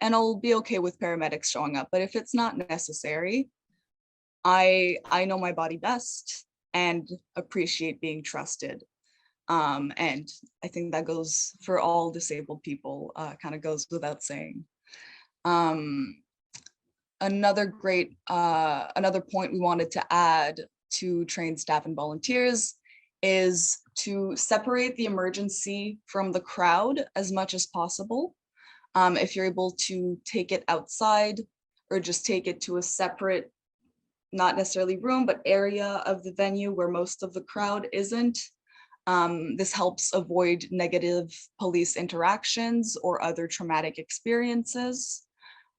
and I'll be okay with paramedics showing up. But if it's not necessary, I know my body best and appreciate being trusted. And I think that goes for all disabled people, kind of goes without saying. Another point we wanted to add to trained staff and volunteers is to separate the emergency from the crowd as much as possible. If you're able to take it outside or just take it to a separate, not necessarily room, but area of the venue where most of the crowd isn't, this helps avoid negative police interactions or other traumatic experiences.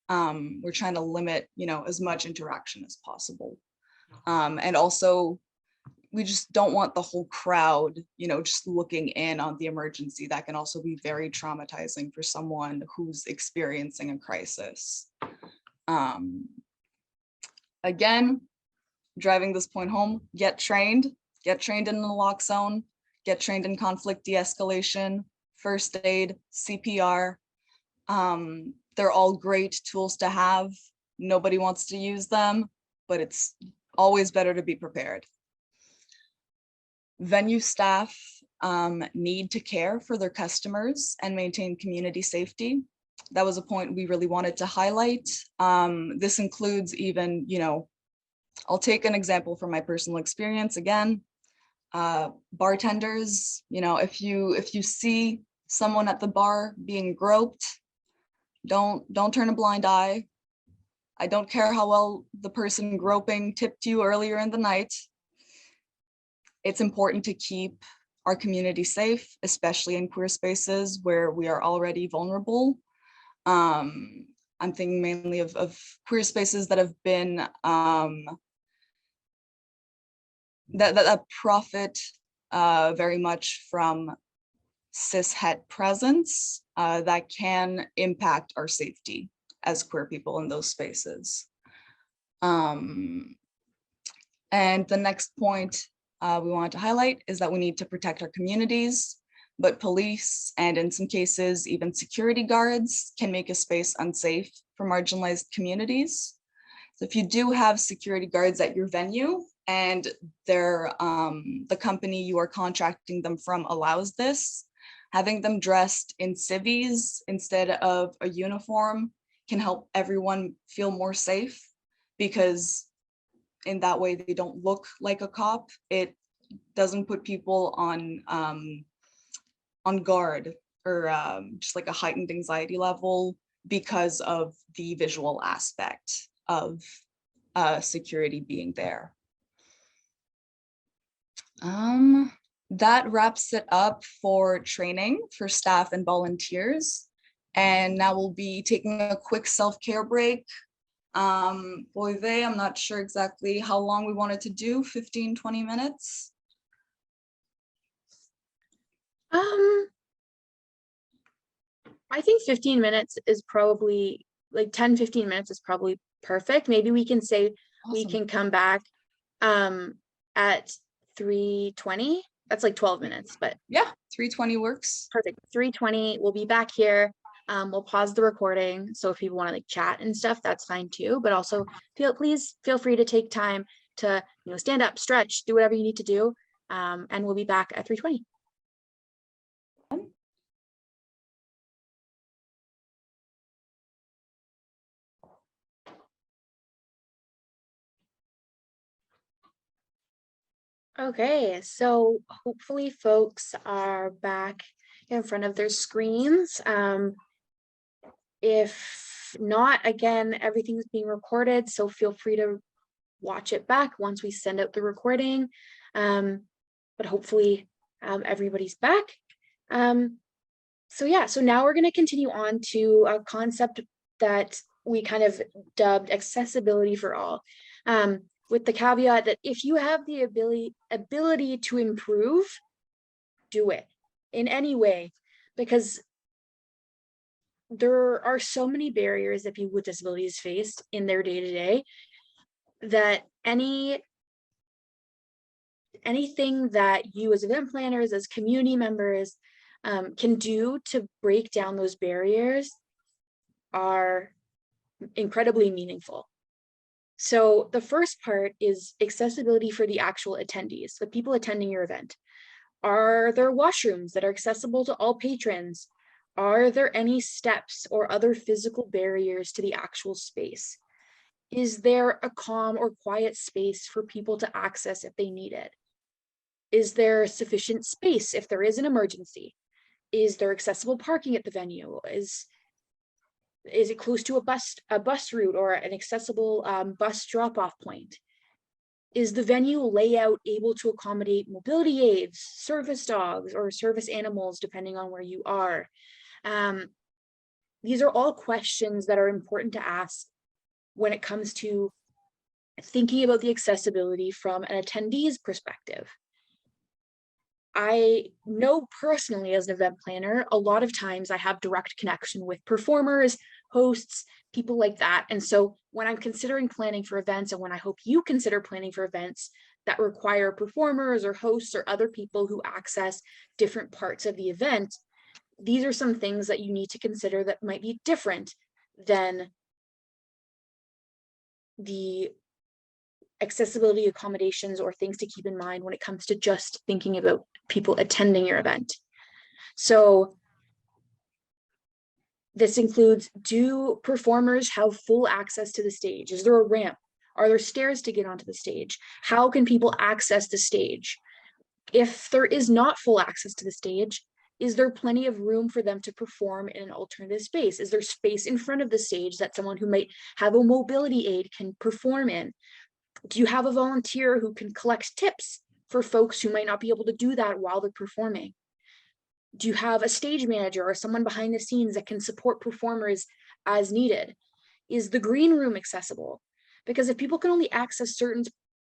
We're trying to limit, as much interaction as possible. And also, we just don't want the whole crowd, just looking in on the emergency. That can also be very traumatizing for someone who's experiencing a crisis. Again, driving this point home, get trained in the naloxone zone, get trained in conflict de-escalation, first aid, CPR. They're all great tools to have. Nobody wants to use them, but it's always better to be prepared. Venue staff need to care for their customers and maintain community safety. That was a point we really wanted to highlight. This includes even, I'll take an example from my personal experience again. Bartenders, if you see someone at the bar being groped, don't turn a blind eye. I don't care how well the person groping tipped you earlier in the night. It's important to keep our community safe, especially in queer spaces where we are already vulnerable. I'm thinking mainly of queer spaces that have been that profit very much from cis-het presence that can impact our safety as queer people in those spaces. And the next point we wanted to highlight is that we need to protect our communities, but police, and in some cases, even security guards, can make a space unsafe for marginalized communities. So if you do have security guards at your venue and they're, the company you are contracting them from allows this, having them dressed in civvies instead of a uniform can help everyone feel more safe, because in that way they don't look like a cop. It doesn't put people on guard or just like a heightened anxiety level because of the visual aspect of security being there. That wraps it up for training for staff and volunteers. And now we'll be taking a quick self-care break. Boyve, I'm not sure exactly how long we wanted to do, 15, 20 minutes. I think 15 minutes is probably, like 10, 15 minutes is probably perfect. Maybe we can say we Awesome. can come back at 3:20. That's like 12 minutes, but Yeah, 3:20 works. perfect. 3:20, we'll be back here. We'll pause the recording. So if people want to like chat and stuff, that's fine too. But also please feel free to take time to, stand up, stretch, do whatever you need to do. And we'll be back at 3:20. Okay, so hopefully folks are back in front of their screens. If not, again, everything's being recorded, so feel free to watch it back once we send out the recording. But hopefully everybody's back. So yeah, so now we're going to continue on to a concept that we kind of dubbed accessibility for all. With the caveat that if you have the ability to improve, do it in any way, because there are so many barriers that people with disabilities face in their day-to-day that anything that you as event planners, as community members, can do to break down those barriers are incredibly meaningful. So the first part is accessibility for the actual attendees, the people attending your event. Are there washrooms that are accessible to all patrons? Are there any steps or other physical barriers to the actual space? Is there a calm or quiet space for people to access if they need it? Is there sufficient space if there is an emergency? Is there accessible parking at the venue? Is it close to a bus route or an accessible bus drop-off point? Is the venue layout able to accommodate mobility aids, service dogs, or service animals, depending on where you are? These are all questions that are important to ask when it comes to thinking about the accessibility from an attendee's perspective. I know personally as an event planner, a lot of times I have direct connection with performers, hosts, people like that. And so when I'm considering planning for events, and when I hope you consider planning for events that require performers or hosts or other people who access different parts of the event, these are some things that you need to consider that might be different than the accessibility accommodations or things to keep in mind when it comes to just thinking about people attending your event. So this includes, do performers have full access to the stage? Is there a ramp? Are there stairs to get onto the stage? How can people access the stage? If there is not full access to the stage, Is there plenty of room for them to perform in an alternative space? Is there space in front of the stage that someone who might have a mobility aid can perform in? Do you have a volunteer who can collect tips for folks who might not be able to do that while they're performing? Do you have a stage manager or someone behind the scenes that can support performers as needed? Is the green room accessible? Because if people can only access certain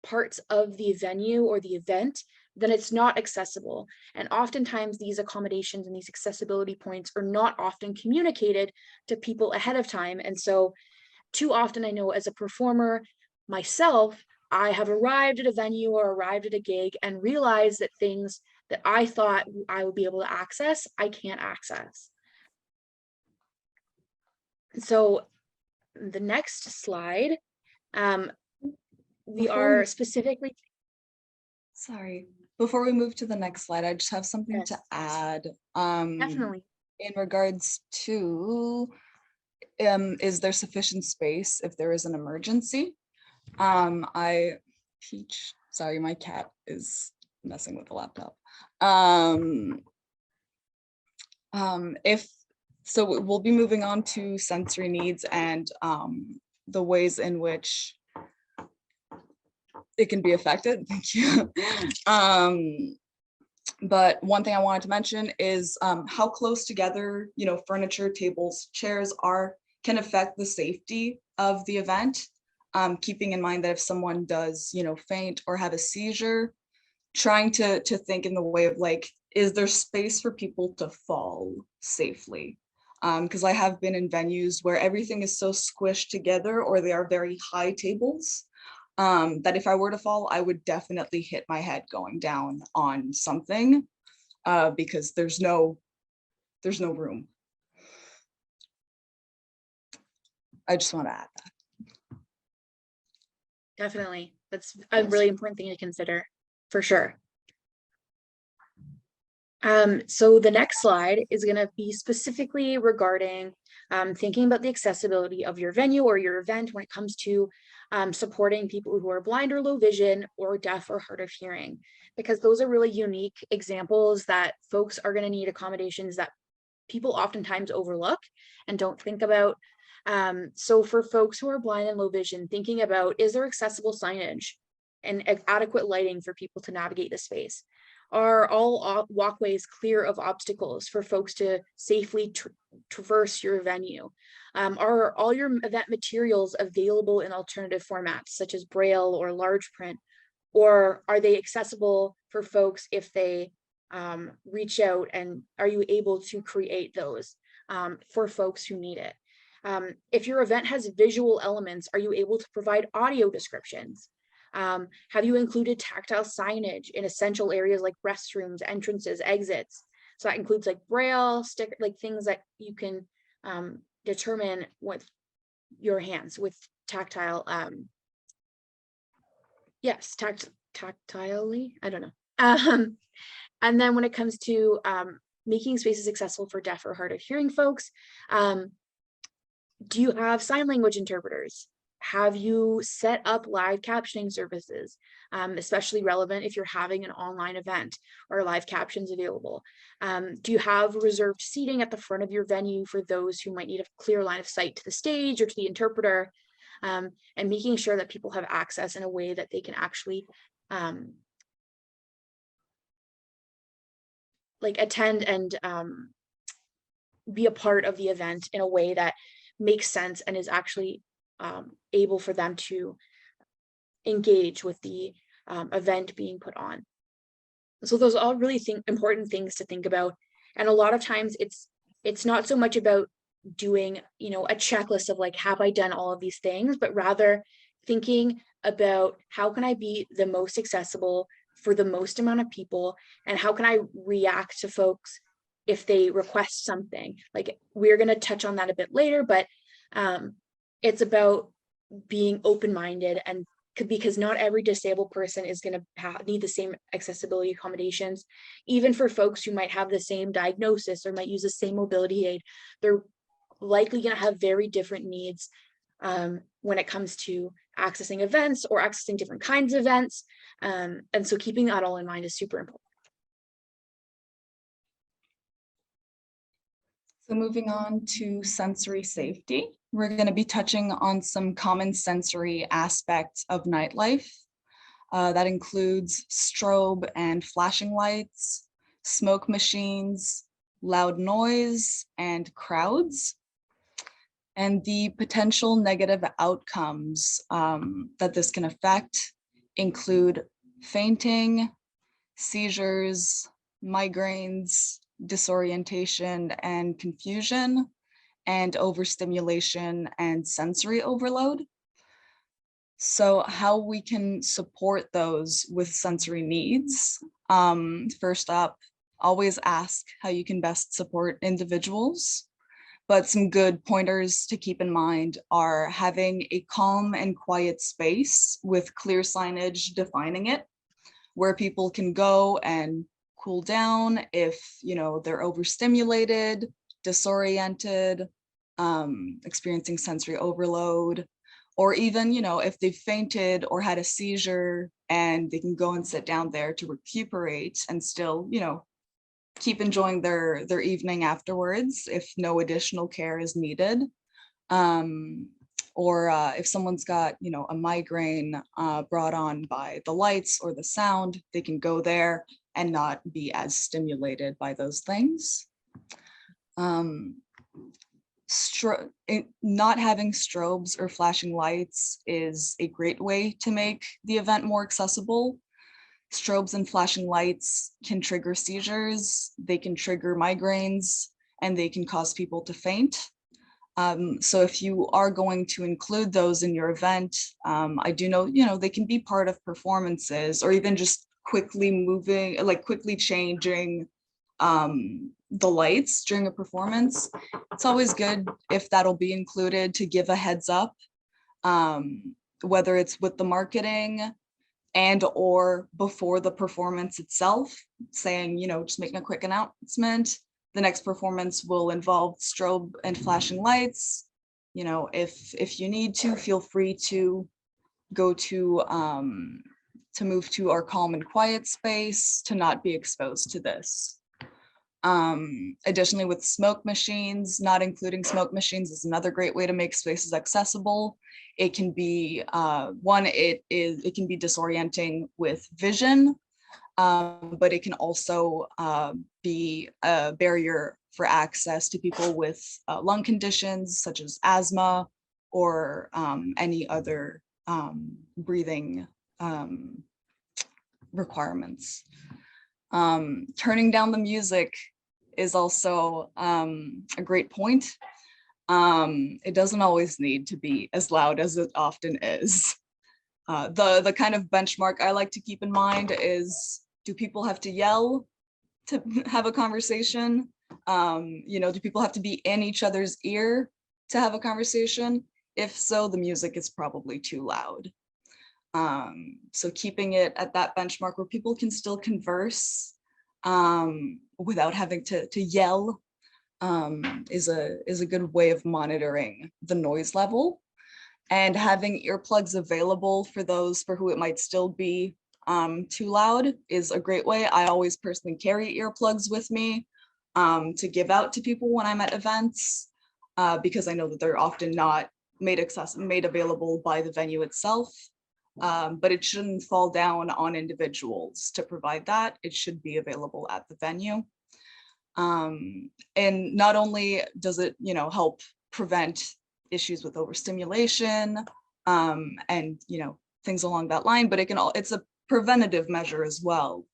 parts of the venue or the event, then it's not accessible. And oftentimes these accommodations and these accessibility points are not often communicated to people ahead of time. And so too often, I know as a performer myself, I have arrived at a venue or arrived at a gig and realized that things that I thought I would be able to access, I can't access. So the next slide, we are specifically. Sorry, before we move to the next slide, I just have something to Yes. add. Definitely. In regards to, is there sufficient space if there is an emergency? I teach, sorry, my cat is messing with the laptop. If, so we'll be moving on to sensory needs and the ways in which it can be affected. Thank you. But one thing I wanted to mention is how close together, you know, furniture, tables, chairs can affect the safety of the event. Keeping in mind that if someone does, you know, faint or have a seizure, trying to think in the way of like, is there space for people to fall safely? Because I have been in venues where everything is so squished together, or they are very high tables, that if I were to fall, I would definitely hit my head going down on something, because there's no room. I just want to add that. Definitely. That's a really important thing to consider, for sure. So the next slide is going to be specifically regarding thinking about the accessibility of your venue or your event when it comes to supporting people who are blind or low vision or deaf or hard of hearing, because those are really unique examples that folks are going to need accommodations that people oftentimes overlook and don't think about. So for folks who are blind and low vision, thinking about, is there accessible signage and adequate lighting for people to navigate the space? Are all walkways clear of obstacles for folks to safely traverse your venue? Are all your event materials available in alternative formats such as Braille or large print? Or are they accessible for folks if they reach out, and are you able to create those for folks who need it? If your event has visual elements, are you able to provide audio descriptions? Have you included tactile signage in essential areas like restrooms, entrances, exits? So that includes like Braille, sticker, like things that you can determine with your hands with tactile, yes, tactilely, I don't know. And then when it comes to making spaces accessible for deaf or hard of hearing folks, do you have sign language interpreters? Have you set up live captioning services, especially relevant if you're having an online event or live captions available? Do you have reserved seating at the front of your venue for those who might need a clear line of sight to the stage or to the interpreter? And making sure that people have access in a way that they can actually like attend and be a part of the event in a way that makes sense and is actually able for them to engage with the event being put on. So those are all really important things to think about. And a lot of times it's not so much about doing, you know, a checklist of like, have I done all of these things, but rather thinking about how can I be the most accessible for the most amount of people, and how can I react to folks if they request something. Like, we're going to touch on that a bit later, but it's about being open-minded, and because not every disabled person is going to need the same accessibility accommodations. Even for folks who might have the same diagnosis or might use the same mobility aid, they're likely going to have very different needs when it comes to accessing events or accessing different kinds of events. And so keeping that all in mind is super important. So moving on to sensory safety, we're going to be touching on some common sensory aspects of nightlife. That includes strobe and flashing lights, smoke machines, loud noise, and crowds. And the potential negative outcomes that this can affect include fainting, seizures, migraines, disorientation and confusion, and overstimulation and sensory overload. So how we can support those with sensory needs. First up, always ask how you can best support individuals. But some good pointers to keep in mind are having a calm and quiet space with clear signage defining it, where people can go and cool down if, you know, they're overstimulated, disoriented, experiencing sensory overload, or even, you know, if they've fainted or had a seizure, and they can go and sit down there to recuperate and still, you know, keep enjoying their evening afterwards if no additional care is needed. Or if someone's got, you know, a migraine brought on by the lights or the sound, they can go there and not be as stimulated by those things. Not having strobes or flashing lights is a great way to make the event more accessible. Strobes and flashing lights can trigger seizures, they can trigger migraines, and they can cause people to faint. So if you are going to include those in your event, I do know, you know, they can be part of performances, or even just quickly moving, like quickly changing the lights during a performance. It's always good if that'll be included to give a heads up, whether it's with the marketing and or before the performance itself, saying, you know, just making a quick announcement. The next performance will involve strobe and flashing lights. You know, if you need to, feel free to go to move to our calm and quiet space to not be exposed to this. Additionally, with smoke machines, not including smoke machines is another great way to make spaces accessible. It can be it can be disorienting with vision, but it can also be a barrier for access to people with lung conditions such as asthma or any other breathing requirements. Turning down the music is also a great point. It doesn't always need to be as loud as it often is. The kind of benchmark I like to keep in mind is, do people have to yell to have a conversation? You know, do people have to be in each other's ear to have a conversation? If so, the music is probably too loud. So keeping it at that benchmark where people can still converse without having to yell is a good way of monitoring the noise level. And having earplugs available for those for who it might still be too loud is a great way. I always personally carry earplugs with me to give out to people when I'm at events because I know that they're often not made available by the venue itself. But it shouldn't fall down on individuals to provide that. It should be available at the venue. And not only does it, you know, help prevent issues with overstimulation and, you know, things along that line, but it's a preventative measure as well.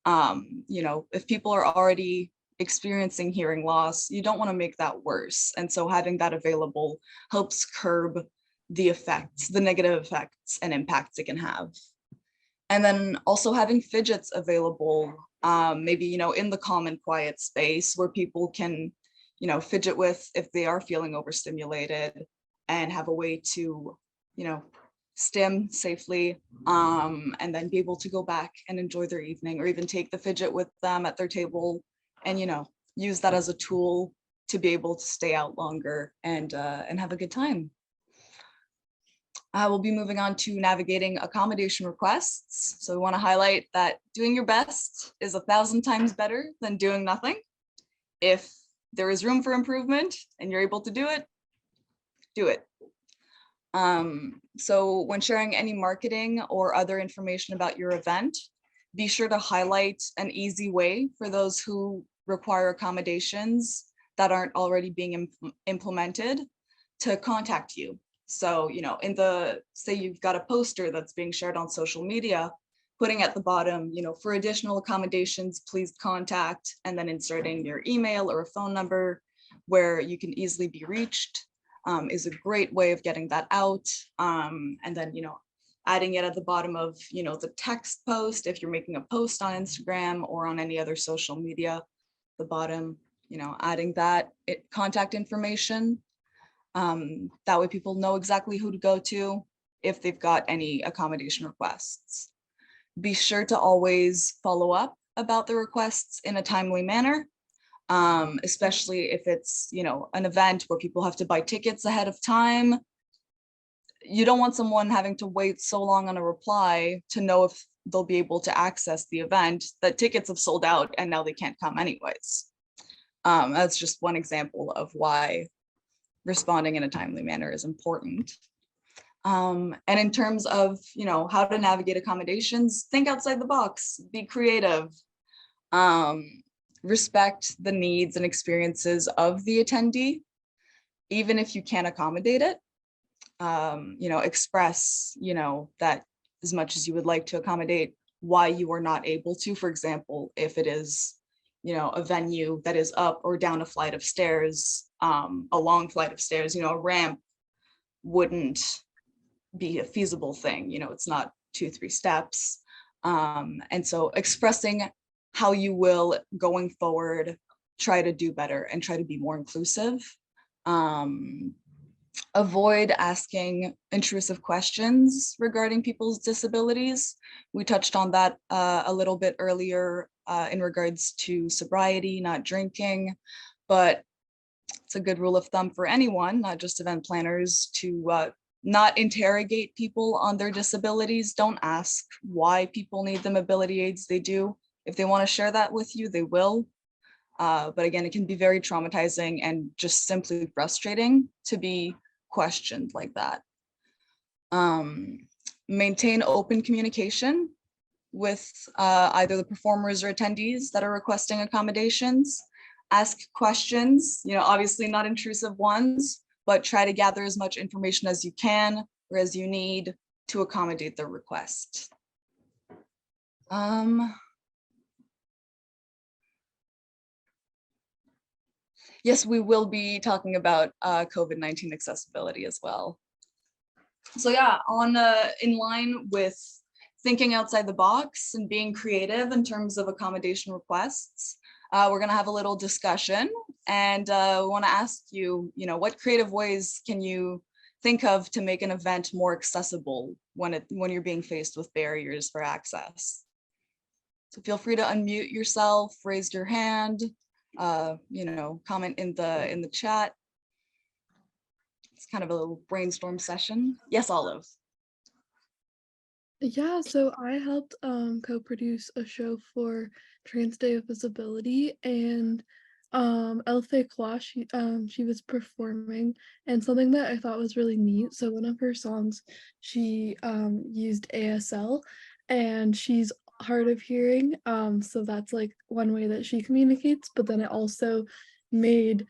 You know, if people are already experiencing hearing loss, you don't want to make that worse. And so having that available helps curb the effects, the negative effects and impacts it can have. And then also having fidgets available, maybe, you know, in the calm and quiet space where people can, you know, fidget with if they are feeling overstimulated, and have a way to, you know, stim safely, and then be able to go back and enjoy their evening, or even take the fidget with them at their table and, you know, use that as a tool to be able to stay out longer and have a good time. We'll be moving on to navigating accommodation requests. So we want to highlight that doing your best is 1,000 times better than doing nothing. If there is room for improvement and you're able to do it, do it. So when sharing any marketing or other information about your event, be sure to highlight an easy way for those who require accommodations that aren't already being implemented to contact you. So, you know, in the, say you've got a poster that's being shared on social media, putting at the bottom, you know, for additional accommodations, please contact, and then inserting your email or a phone number where you can easily be reached, is a great way of getting that out. And then, you know, adding it at the bottom of, you know, the text post, if you're making a post on Instagram or on any other social media, the bottom, you know, adding that contact information. That way people know exactly who to go to if they've got any accommodation requests. Be sure to always follow up about the requests in a timely manner, especially if it's, you know, an event where people have to buy tickets ahead of time. You don't want someone having to wait so long on a reply to know if they'll be able to access the event that tickets have sold out and now they can't come anyways. That's just one example of why responding in a timely manner is important. And in terms of, you know, how to navigate accommodations, think outside the box, be creative, respect the needs and experiences of the attendee, even if you can't accommodate it. You know, express, you know, that as much as you would like to accommodate, why you are not able to. For example, if it is, you know, a venue that is up or down a flight of stairs, a long flight of stairs, you know, a ramp wouldn't be a feasible thing. You know, it's not 2-3 steps. And so expressing how you will going forward try to do better and try to be more inclusive. Avoid asking intrusive questions regarding people's disabilities. We touched on that a little bit earlier in regards to sobriety, not drinking, but it's a good rule of thumb for anyone, not just event planners, to not interrogate people on their disabilities. Don't ask why people need the mobility aids they do. If they want to share that with you, they will. But again, it can be very traumatizing and just simply frustrating to be questioned like that. Maintain open communication with either the performers or attendees that are requesting accommodations. Ask questions, you know, obviously not intrusive ones, but try to gather as much information as you can or as you need to accommodate the request. Yes, we will be talking about COVID-19 accessibility as well. So yeah, in line with thinking outside the box and being creative in terms of accommodation requests, we're going to have a little discussion, and we want to ask you, you know, what creative ways can you think of to make an event more accessible when you're being faced with barriers for access? So feel free to unmute yourself, raise your hand, you know, comment in the chat. It's kind of a little brainstorm session. Yes, Olive. Yeah, so I helped co-produce a show for Trans Day of Visibility, and Elfe Kwa, she was performing, and something that I thought was really neat. So one of her songs, she used ASL, and she's hard of hearing. So that's like one way that she communicates, but then it also made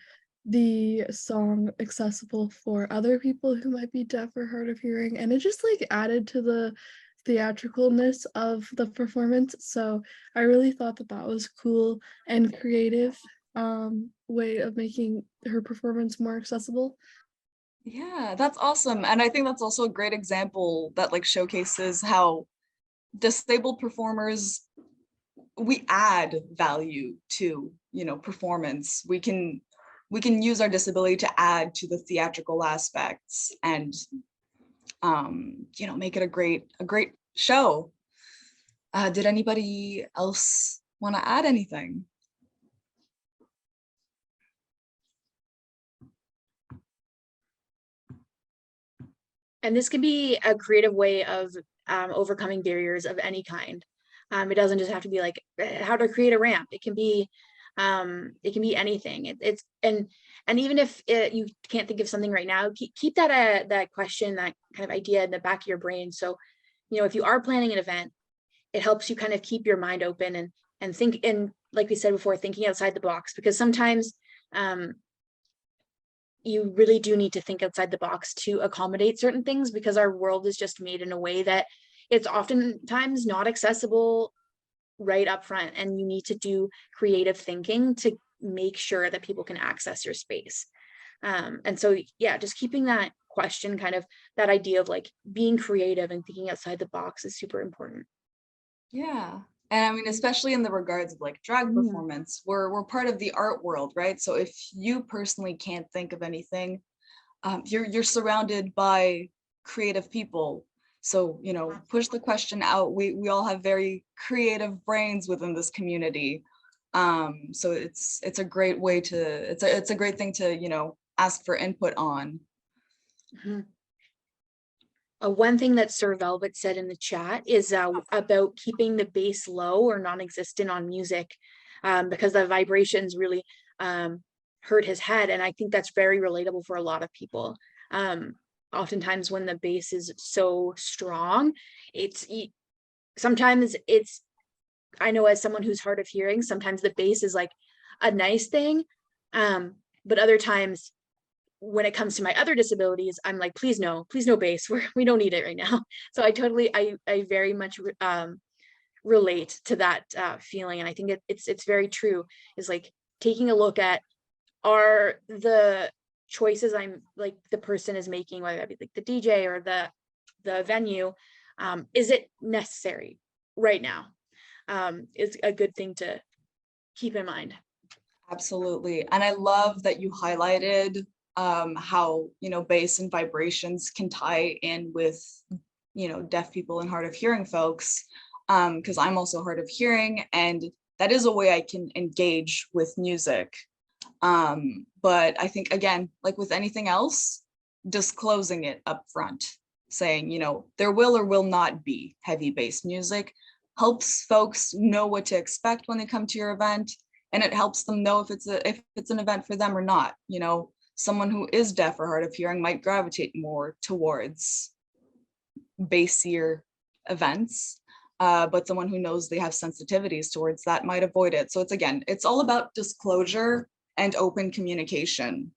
the song accessible for other people who might be deaf or hard of hearing, and it just like added to the theatricalness of the performance. So I really thought that that was cool and creative way of making her performance more accessible. Yeah, that's awesome. And I think that's also a great example that like showcases how disabled performers, we add value to, you know, performance. We can use our disability to add to the theatrical aspects and you know, make it a great show. Did anybody else want to add anything? And this could be a creative way of overcoming barriers of any kind. It doesn't just have to be like how to create a ramp. It can be It can be anything. It's and even if you can't think of something right now, keep that that question, that kind of idea in the back of your brain. So, you know, if you are planning an event, it helps you kind of keep your mind open and think, and like we said before, thinking outside the box, because sometimes you really do need to think outside the box to accommodate certain things, because our world is just made in a way that it's oftentimes not accessible right up front, and you need to do creative thinking to make sure that people can access your space. And so, yeah, just keeping that question, kind of that idea of like being creative and thinking outside the box is super important. Yeah. And I mean, especially in the regards of like drag performance, we're part of the art world, right? So if you personally can't think of anything, you're surrounded by creative people. So, you know, push the question out. We all have very creative brains within this community. So it's a great way to, it's a great thing to, you know, ask for input on. One thing that Sir Velvet said in the chat is about keeping the bass low or non-existent on music, because the vibrations really hurt his head. And I think that's very relatable for a lot of people. Oftentimes when the bass is so strong, sometimes it's, I know as someone who's hard of hearing, sometimes the bass is like a nice thing. But other times when it comes to my other disabilities, I'm like, please no bass. We don't need it right now. So I very much relate to that feeling. And I think it's very true, is like taking a look at, are the choices I'm like the person is making, whether that be like the DJ or the venue, is it necessary right now? Is a good thing to keep in mind. Absolutely. And I love that you highlighted how, you know, bass and vibrations can tie in with, you know, deaf people and hard of hearing folks, because I'm also hard of hearing, and that is a way I can engage with music. But I think, again, like with anything else, disclosing it up front, saying, you know, there will or will not be heavy bass music, helps folks know what to expect when they come to your event, and it helps them know if it's an event for them or not. You know, someone who is deaf or hard of hearing might gravitate more towards bassier events, but someone who knows they have sensitivities towards that might avoid it. So it's all about disclosure and open communication.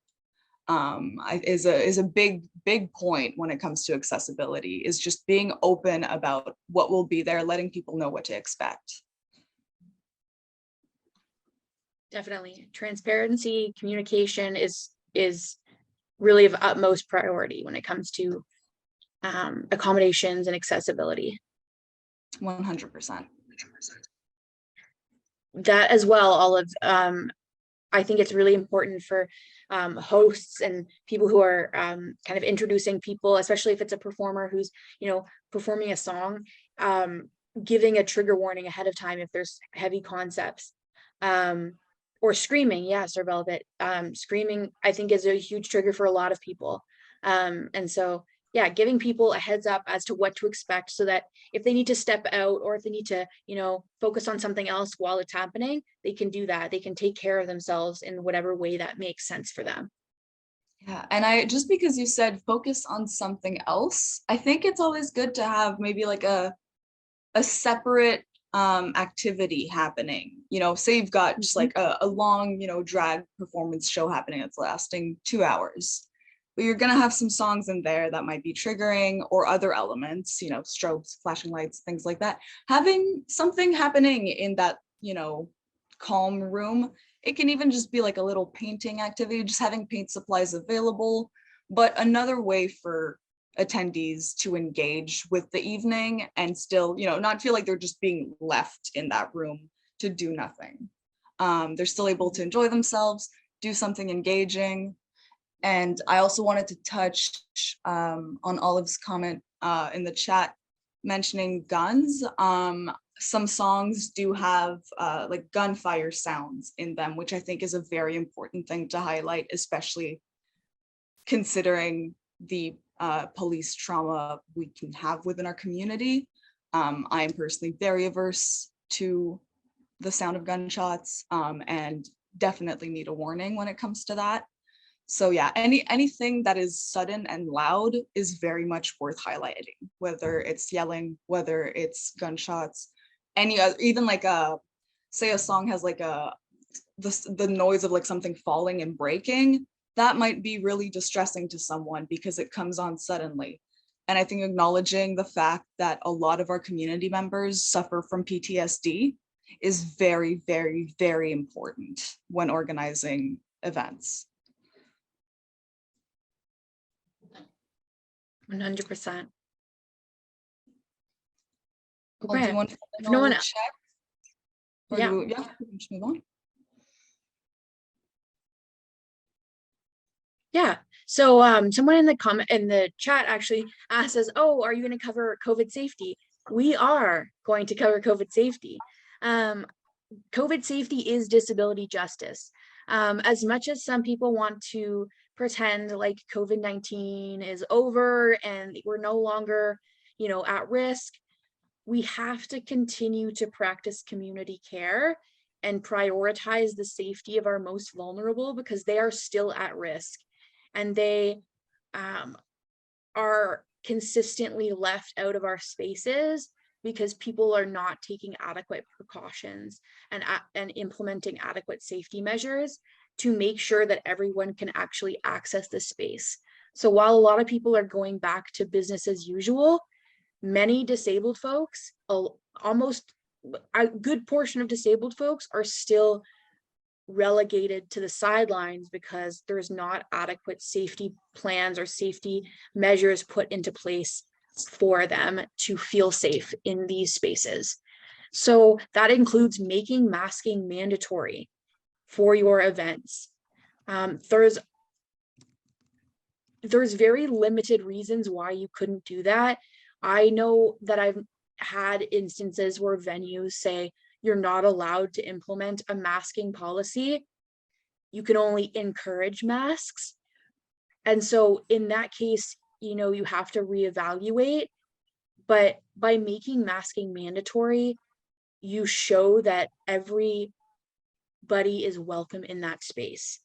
Is a big point when it comes to accessibility, is just being open about what will be there, letting people know what to expect. Definitely. Transparency, communication is really of utmost priority when it comes to accommodations and accessibility. 100%. That as well, all of I think it's really important for hosts and people who are kind of introducing people, especially if it's a performer who's, you know, performing a song, giving a trigger warning ahead of time if there's heavy concepts. Or screaming, yeah, Sir Velvet. Screaming, I think, is a huge trigger for a lot of people. And so, yeah, giving people a heads up as to what to expect, so that if they need to step out, or if they need to, you know, focus on something else while it's happening, they can do that. They can take care of themselves in whatever way that makes sense for them. Yeah, and just because you said focus on something else, I think it's always good to have maybe like a separate activity happening. You know, say you've got just like a long, you know, drag performance show happening that's lasting 2 hours, but you're gonna have some songs in there that might be triggering, or other elements, you know, strobes, flashing lights, things like that. Having something happening in that, you know, calm room, it can even just be like a little painting activity, just having paint supplies available, but another way for attendees to engage with the evening and still, you know, not feel like they're just being left in that room to do nothing. They're still able to enjoy themselves, do something engaging. And I also wanted to touch on Olive's comment in the chat mentioning guns. Some songs do have like gunfire sounds in them, which I think is a very important thing to highlight, especially considering the police trauma we can have within our community. I am personally very averse to the sound of gunshots, and definitely need a warning when it comes to that. So yeah, anything that is sudden and loud is very much worth highlighting, whether it's yelling, whether it's gunshots, any other, even like say a song has like the noise of like something falling and breaking, that might be really distressing to someone because it comes on suddenly. And I think acknowledging the fact that a lot of our community members suffer from PTSD is very, very, very important when organizing events. 100%. Well, do Okay. you want If no one, check? Or yeah. we can just move on. Yeah. So someone in the chat actually asked us, oh, are you going to cover COVID safety? We are going to cover COVID safety. COVID safety is disability justice. As much as some people want to pretend like COVID-19 is over and we're no longer, at risk, we have to continue to practice community care and prioritize the safety of our most vulnerable because they are still at risk. And they are consistently left out of our spaces because people are not taking adequate precautions and implementing adequate safety measures to make sure that everyone can actually access the space. So while a lot of people are going back to business as usual, many disabled folks, almost a good portion of disabled folks, are still relegated to the sidelines because there's not adequate safety plans or safety measures put into place for them to feel safe in these spaces. So that includes making masking mandatory for your events. There's very limited reasons why you couldn't do that. I know that I've had instances where venues say you're not allowed to implement a masking policy. You can only encourage masks. And so in that case, you have to reevaluate. But by making masking mandatory, you show that everybody is welcome in that space.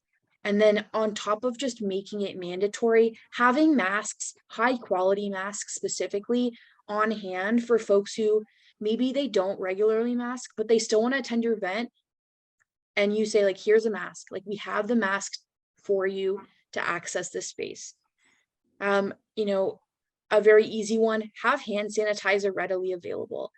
And then on top of just making it mandatory, having masks, high quality masks specifically, on hand for folks who maybe they don't regularly mask, but they still want to attend your event. And you say, like, here's a mask, like we have the masks for you to access this space. A very easy one, have hand sanitizer readily available.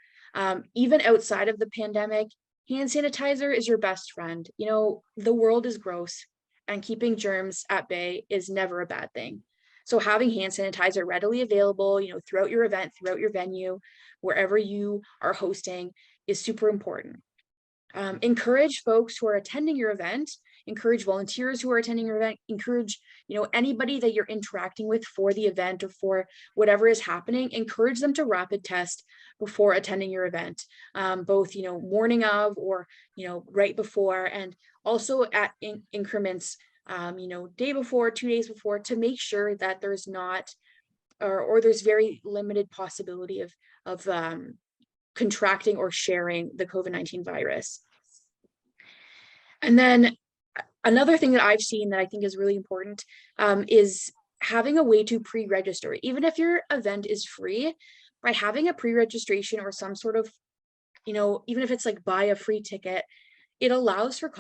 Even outside of the pandemic, hand sanitizer is your best friend. The world is gross and keeping germs at bay is never a bad thing. So having hand sanitizer readily available, throughout your event, throughout your venue, wherever you are hosting is super important. Encourage folks who are attending your event, encourage volunteers who are attending your event, encourage, anybody that you're interacting with for the event or for whatever is happening, encourage them to rapid test before attending your event, both, morning of or, right before, and also at increments, day before, 2 days before, to make sure that there's not, or there's very limited possibility of contracting or sharing the COVID-19 virus. And then another thing that I've seen that I think is really important is having a way to pre-register. Even if your event is free, by having a pre-registration or some sort of, even if it's like buy a free ticket, it allows for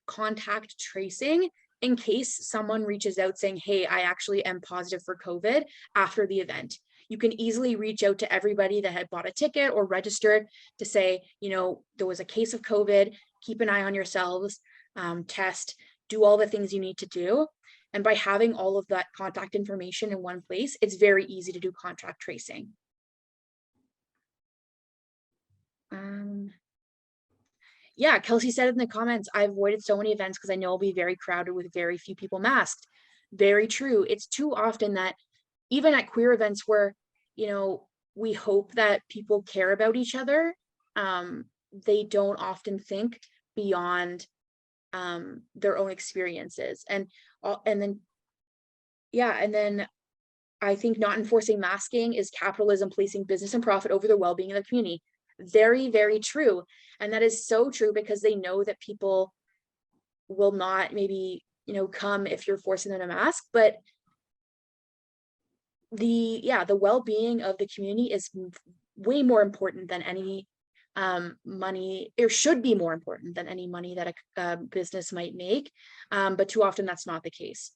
contact tracing in case someone reaches out saying, hey, I actually am positive for COVID after the event. You can easily reach out to everybody that had bought a ticket or registered to say, there was a case of COVID, keep an eye on yourselves, test, do all the things you need to do. And by having all of that contact information in one place, it's very easy to do contact tracing. Yeah, Kelsey said in the comments, I avoided so many events because I know I'll be very crowded with very few people masked. Very true. It's too often that even at queer events where, we hope that people care about each other, they don't often think beyond their own experiences. And then I think not enforcing masking is capitalism placing business and profit over the well-being of the community. very, very true. And that is so true because they know that people will not maybe, you know, come if you're forcing them to mask, but the well-being of the community is way more important than any money, or should be more important than any money that a business might make, but too often that's not the case.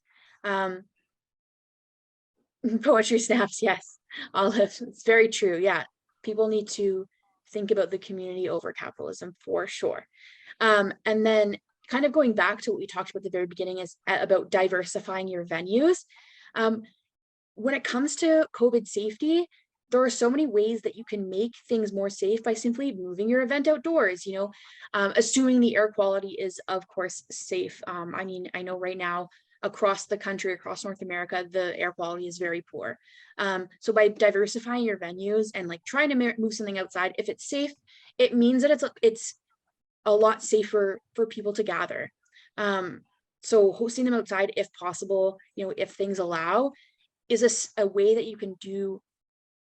Poetry snaps, yes, Olive, it's very true. Yeah, people need to think about the community over capitalism for sure. And then kind of going back to what we talked about at the very beginning is about diversifying your venues. When it comes to COVID safety, there are so many ways that you can make things more safe by simply moving your event outdoors, you know, assuming the air quality is, of course, safe. I mean, I know right now across the country, across North America, the air quality is very poor. So by diversifying your venues and like trying to move something outside, if it's safe, it means that it's a lot safer for people to gather. So hosting them outside, if possible, you know, if things allow, is a way that you can do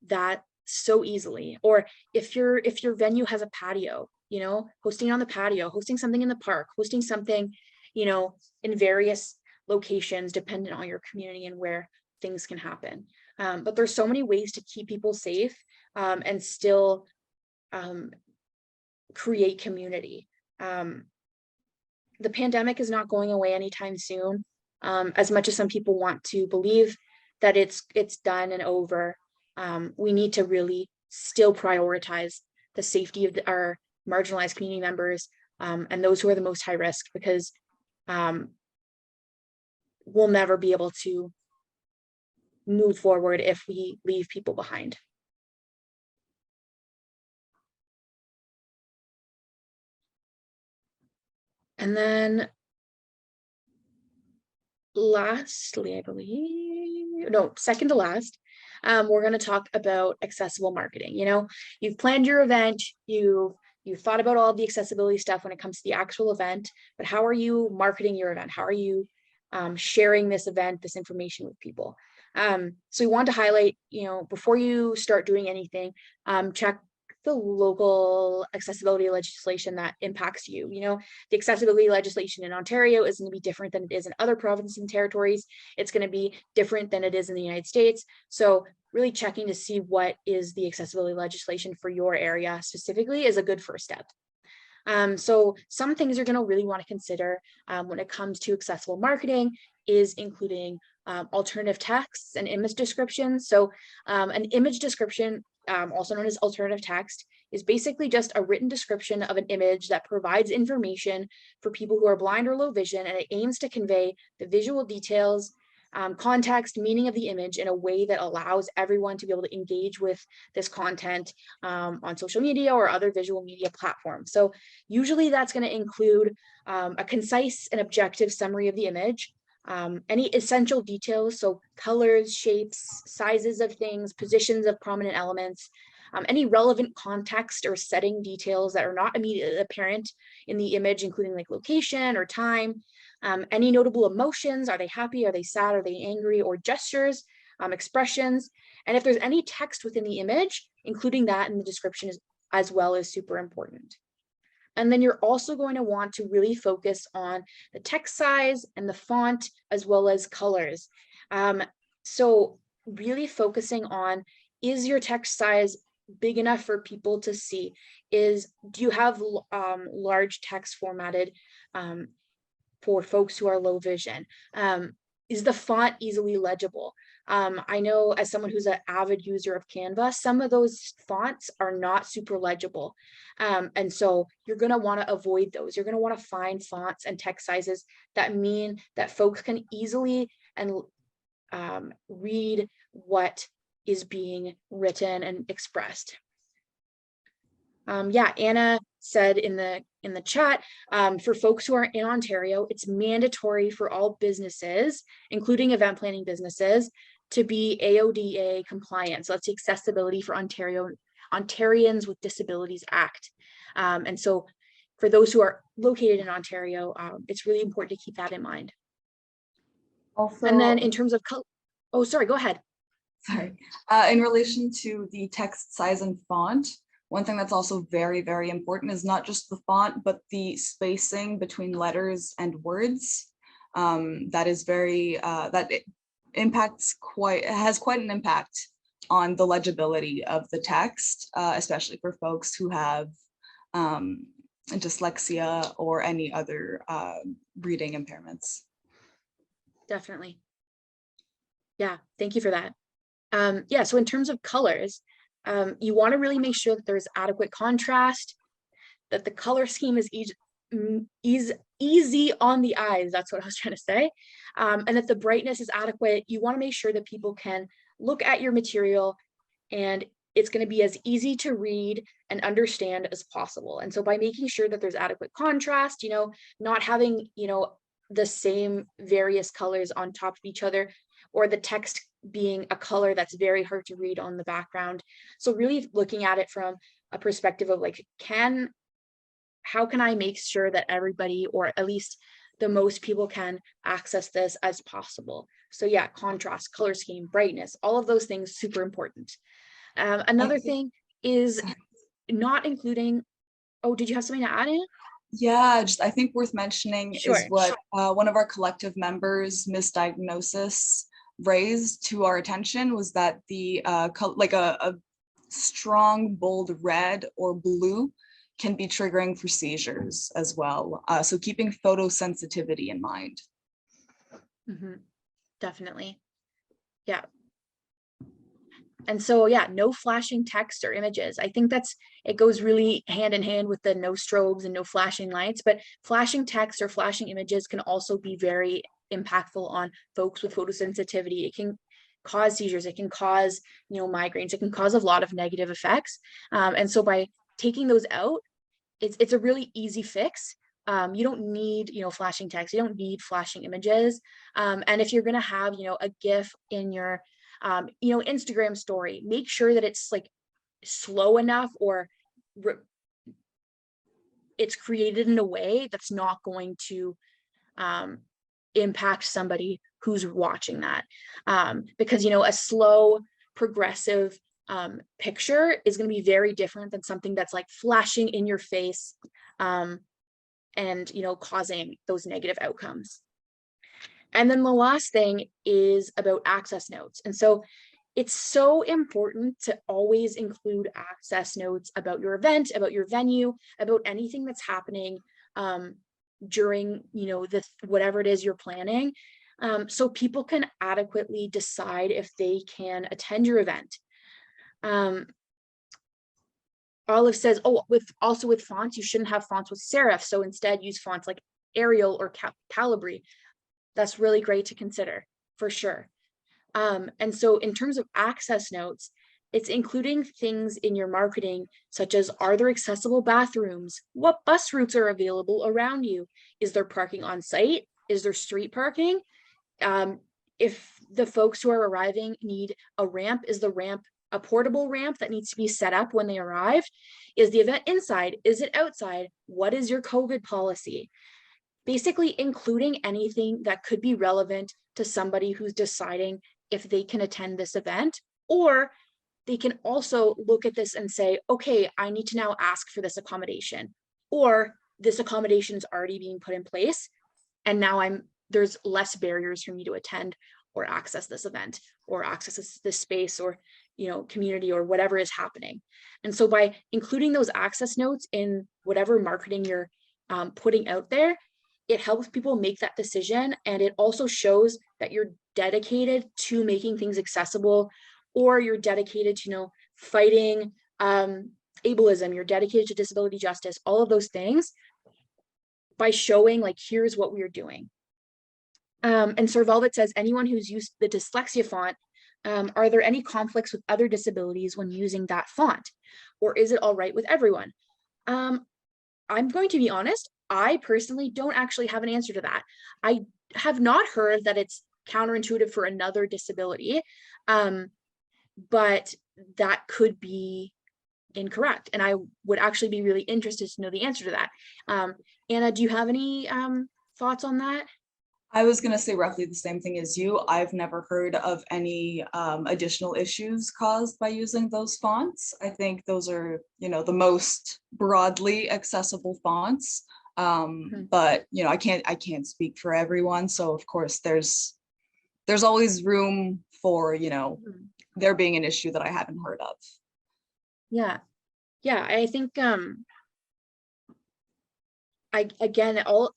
that so easily. Or if your venue has a patio, you know, hosting on the patio, hosting something in the park, hosting something, you know, in various locations dependent on your community and where things can happen. But there's so many ways to keep people safe and still create community. The pandemic is not going away anytime soon. As much as some people want to believe that it's done and over, we need to really still prioritize the safety of our marginalized community members and those who are the most high risk, because we'll never be able to move forward if we leave people behind. And then lastly, I believe, no, second to last, we're going to talk about accessible marketing. You know, you've planned your event, you've thought about all of the accessibility stuff when it comes to the actual event, but how are you marketing your event? How are you sharing this event, this information with people? So we want to highlight, you know, before you start doing anything, check the local accessibility legislation that impacts you. You know, the accessibility legislation in Ontario is going to be different than it is in other provinces and territories. It's going to be different than it is in the United States. So really checking to see what is the accessibility legislation for your area specifically is a good first step. So some things you're going to really want to consider when it comes to accessible marketing is including alternative texts and image descriptions. So an image description, also known as alternative text, is basically just a written description of an image that provides information for people who are blind or low vision, and it aims to convey the visual details, context, meaning of the image in a way that allows everyone to be able to engage with this content on social media or other visual media platforms. So usually that's going to include a concise and objective summary of the image, any essential details, so colors, shapes, sizes of things, positions of prominent elements, any relevant context or setting details that are not immediately apparent in the image, including like location or time, any notable emotions, are they happy, are they sad, are they angry, or gestures, expressions, and if there's any text within the image, including that in the description as well is super important. And then you're also going to want to really focus on the text size and the font, as well as colors. So really focusing on, is your text size big enough for people to see? Do you have large text formatted for folks who are low vision? Is the font easily legible? I know as someone who's an avid user of Canva, some of those fonts are not super legible. And so you're going to want to avoid those. You're going to want to find fonts and text sizes that mean that folks can easily and read what is being written and expressed. Yeah, Anna said in the chat, for folks who are in Ontario, it's mandatory for all businesses, including event planning businesses, to be AODA compliant. So that's the Accessibility for Ontarians with Disabilities Act. And so for those who are located in Ontario, it's really important to keep that in mind. Also, and then in terms of, oh, sorry, go ahead. Sorry. In relation to the text size and font, One thing that's also very, very important is not just the font, but the spacing between letters and words. That is very, that it has quite an impact on the legibility of the text, especially for folks who have dyslexia or any other reading impairments. Definitely. Yeah, thank you for that. Yeah, so in terms of colors, you want to really make sure that there's adequate contrast, that the color scheme is easy on the eyes. That's what I was trying to say. And that the brightness is adequate. You want to make sure that people can look at your material and it's going to be as easy to read and understand as possible. And so by making sure that there's adequate contrast, you know, not having, you know, the same various colors on top of each other, or the text being a color that's very hard to read on the background. So really looking at it from a perspective of like, how can I make sure that everybody, or at least the most people, can access this as possible? So yeah, contrast, color scheme, brightness, all of those things, super important. Another thing is not including, oh, did you have something to add in? Yeah, just I think worth mentioning Sure. is what one of our collective members, Misdiagnosis, raised to our attention was that the like a strong, bold red or blue can be triggering for seizures as well. So keeping photosensitivity in mind. Definitely. Yeah. And so, yeah, no flashing text or images. I think it goes really hand in hand with the no strobes and no flashing lights, but flashing text or flashing images can also be very impactful on folks with photosensitivity. It can cause seizures, it can cause, you know, migraines, it can cause a lot of negative effects. And so by taking those out, it's a really easy fix. You don't need, you know, flashing text, you don't need flashing images. And if you're going to have, you know, a GIF in your you know, Instagram story, make sure that it's like slow enough, or it's created in a way that's not going to impact somebody who's watching that. Because, you know, a slow progressive picture is going to be very different than something that's like flashing in your face and, you know, causing those negative outcomes. And then the last thing is about access notes. And so it's so important to always include access notes about your event, about your venue, about anything that's happening during, you know, whatever it is you're planning, so people can adequately decide if they can attend your event. Olive says, oh, also with fonts, you shouldn't have fonts with serif. So instead use fonts like Arial or Calibri. That's really great to consider, for sure. And so in terms of access notes, it's including things in your marketing, such as, are there accessible bathrooms? What bus routes are available around you? Is there parking on site? Is there street parking? If the folks who are arriving need a ramp, is the ramp a portable ramp that needs to be set up when they arrive? Is the event inside? Is it outside? What is your COVID policy? Basically including anything that could be relevant to somebody who's deciding if they can attend this event, or they can also look at this and say, okay, I need to now ask for this accommodation, or this accommodation is already being put in place, and now there's less barriers for me to attend or access this event or access this space or, you know, community or whatever is happening. And so by including those access notes in whatever marketing you're putting out there, it helps people make that decision. And it also shows that you're dedicated to making things accessible, or you're dedicated to, you know, fighting ableism, you're dedicated to disability justice, all of those things, by showing like, here's what we're doing. And Sir Velvet says, anyone who's used the dyslexia font, are there any conflicts with other disabilities when using that font? Or is it all right with everyone? I'm going to be honest, I personally don't actually have an answer to that. I have not heard that it's counterintuitive for another disability, but that could be incorrect. And I would actually be really interested to know the answer to that. Anna, do you have any thoughts on that? I was going to say roughly the same thing as you. I've never heard of any additional issues caused by using those fonts. I think those are, the most broadly accessible fonts. But I can't speak for everyone. So of course there's always room for, there being an issue that I haven't heard of. Yeah. Yeah, I think again, all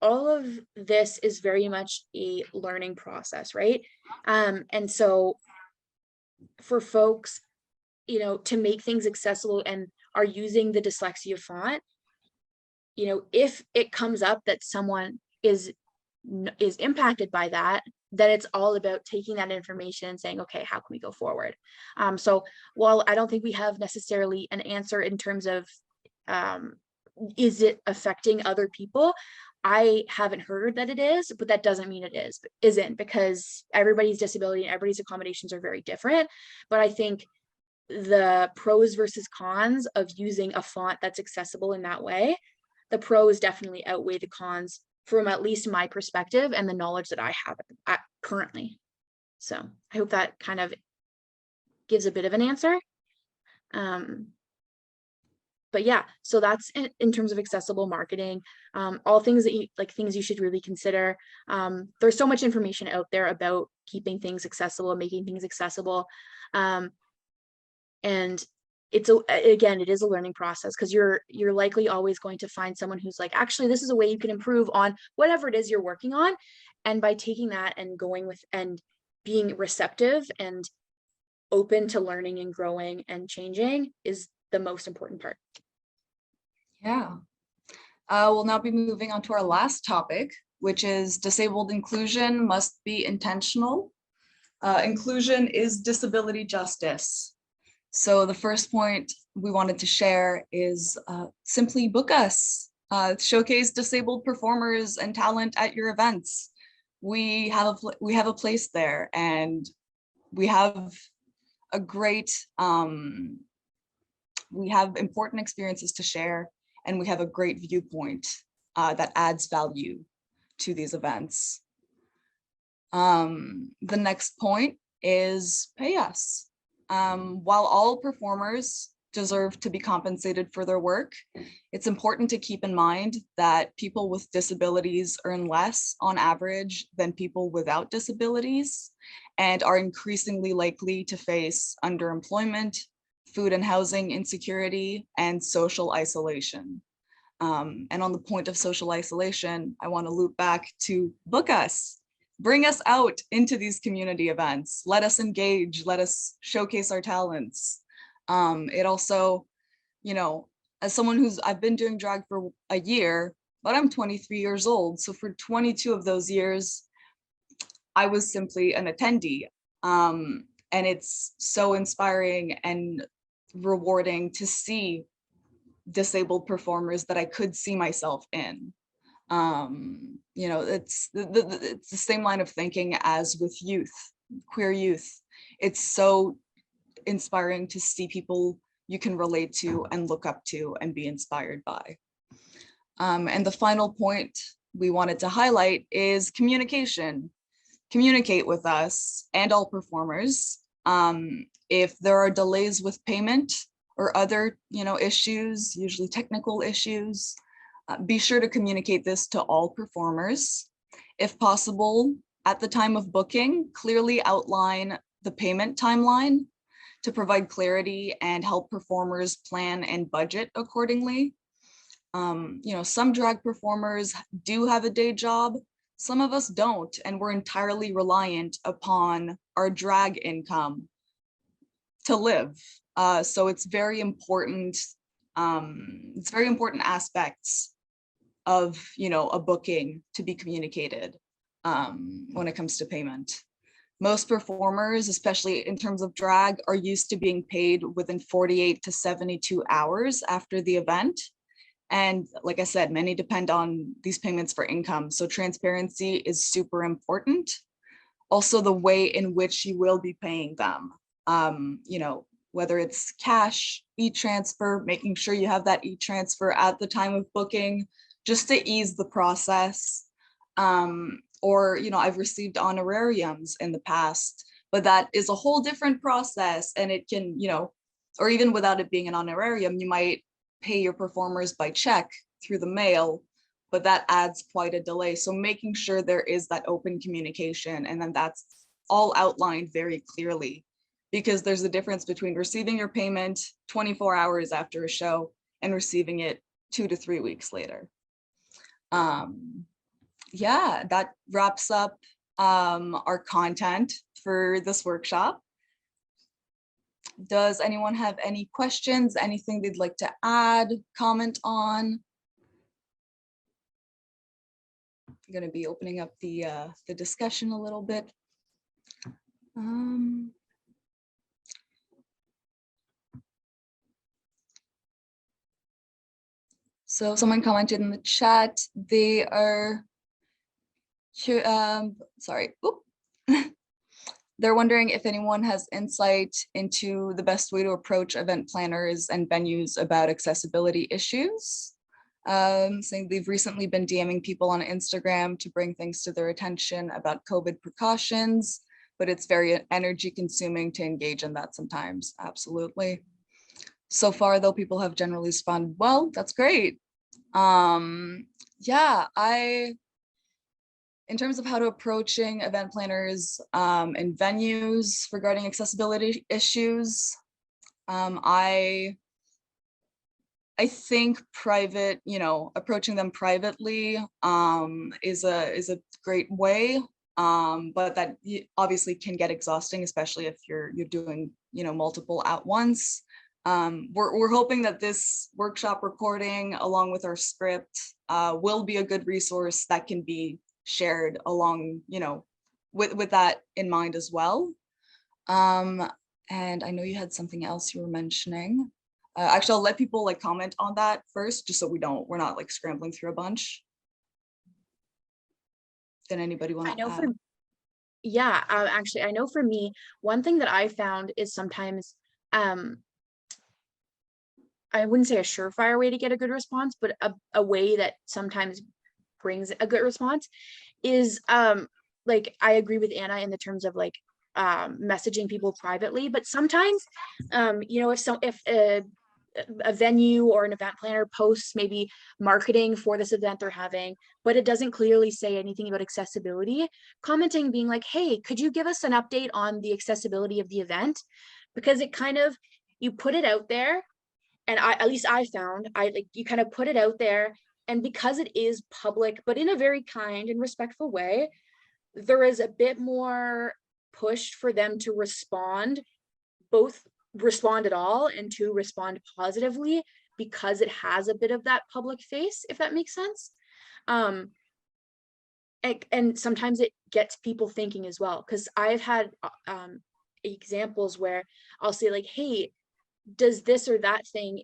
of this is very much a learning process, right? And so for folks, to make things accessible and are using the dyslexia font, if it comes up that someone is impacted by that, then it's all about taking that information and saying, okay, how can we go forward? So while I don't think we have necessarily an answer in terms of is it affecting other people, I haven't heard that it is, but that doesn't mean it isn't, because everybody's disability and everybody's accommodations are very different. But I think the pros versus cons of using a font that's accessible in that way, the pros definitely outweigh the cons from at least my perspective and the knowledge that I have currently. So I hope that kind of gives a bit of an answer. But yeah, so that's in terms of accessible marketing, all things that things you should really consider. There's so much information out there about keeping things accessible, making things accessible. And again, it is a learning process, because you're likely always going to find someone who's like, actually, this is a way you can improve on whatever it is you're working on. And by taking that and going with and being receptive and open to learning and growing and changing is the most important part. Yeah. We'll now be moving on to our last topic, which is disabled inclusion must be intentional. Inclusion is disability justice. So the first point we wanted to share is simply book us, showcase disabled performers and talent at your events. We have a place there, and we have a great, we have important experiences to share, and we have a great viewpoint that adds value to these events. The next point is pay us. While all performers deserve to be compensated for their work, it's important to keep in mind that people with disabilities earn less on average than people without disabilities, and are increasingly likely to face underemployment, food and housing insecurity, and social isolation. And on the point of social isolation, I want to loop back to book us. Bring us out into these community events. Let us engage, let us showcase our talents. It also, as someone I've been doing drag for a year, but I'm 23 years old. So for 22 of those years, I was simply an attendee. And it's so inspiring and rewarding to see disabled performers that I could see myself in. It's the same line of thinking as with youth, queer youth. It's so inspiring to see people you can relate to and look up to and be inspired by. And the final point we wanted to highlight is communication. Communicate with us and all performers. If there are delays with payment or other, issues, usually technical issues, be sure to communicate this to all performers. If possible, at the time of booking, clearly outline the payment timeline to provide clarity and help performers plan and budget accordingly. Some drag performers do have a day job. Some of us don't, and we're entirely reliant upon our drag income to live. So it's very important. It's very important aspects of, a booking to be communicated when it comes to payment. Most performers, especially in terms of drag, are used to being paid within 48 to 72 hours after the event. And like I said, many depend on these payments for income. So transparency is super important. Also, the way in which you will be paying them, whether it's cash, e-transfer, making sure you have that e-transfer at the time of booking, just to ease the process, or, I've received honorariums in the past, but that is a whole different process. And it can, or even without it being an honorarium, you might pay your performers by check through the mail, but that adds quite a delay. So making sure there is that open communication, and then that's all outlined very clearly, because there's a difference between receiving your payment 24 hours after a show and receiving it 2 to 3 weeks later. Yeah, that wraps up our content for this workshop. Does anyone have any questions, anything they'd like to add, comment on? I'm going to be opening up the discussion a little bit. So someone commented in the chat, they are, sorry, they're wondering if anyone has insight into the best way to approach event planners and venues about accessibility issues. Saying they've recently been DMing people on Instagram to bring things to their attention about COVID precautions, but it's very energy consuming to engage in that sometimes. Absolutely. So far though, people have generally responded well. That's great. Yeah, in terms of how to approaching event planners and venues regarding accessibility issues, I think private, approaching them privately is a great way, but that obviously can get exhausting, especially if you're doing multiple at once. We're hoping that this workshop recording, along with our script, will be a good resource that can be shared along, with that in mind as well. And I know you had something else you were mentioning. Actually, I'll let people comment on that first, just so we're not scrambling through a bunch. Did anybody want to add? Yeah, actually, I know for me, one thing that I found is sometimes, I wouldn't say a surefire way to get a good response, but a way that sometimes brings a good response is, I agree with Anna in the terms of messaging people privately, but sometimes, if a venue or an event planner posts maybe marketing for this event they're having, but it doesn't clearly say anything about accessibility, commenting, being like, hey, could you give us an update on the accessibility of the event? Because it kind of, you put it out there, and at least I found, you kind of put it out there, and because it is public, but in a very kind and respectful way, there is a bit more push for them to respond, both respond at all and to respond positively, because it has a bit of that public face, if that makes sense. And sometimes it gets people thinking as well, because I've had examples where I'll say hey, does this or that thing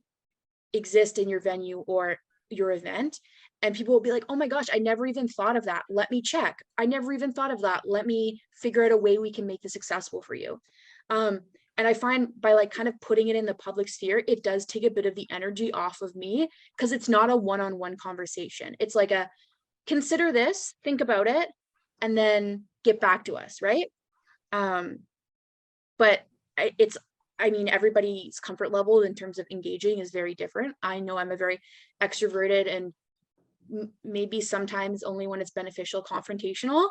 exist in your venue or your event? And people will be like, oh my gosh, I never even thought of that. Let me check. I never even thought of that. Let me figure out a way we can make this accessible for you. And I find by kind of putting it in the public sphere, it does take a bit of the energy off of me, because it's not a one-on-one conversation. It's like a, consider this, think about it, and then get back to us, right? But everybody's comfort level in terms of engaging is very different. I know I'm a very extroverted and maybe sometimes only when it's beneficial, confrontational.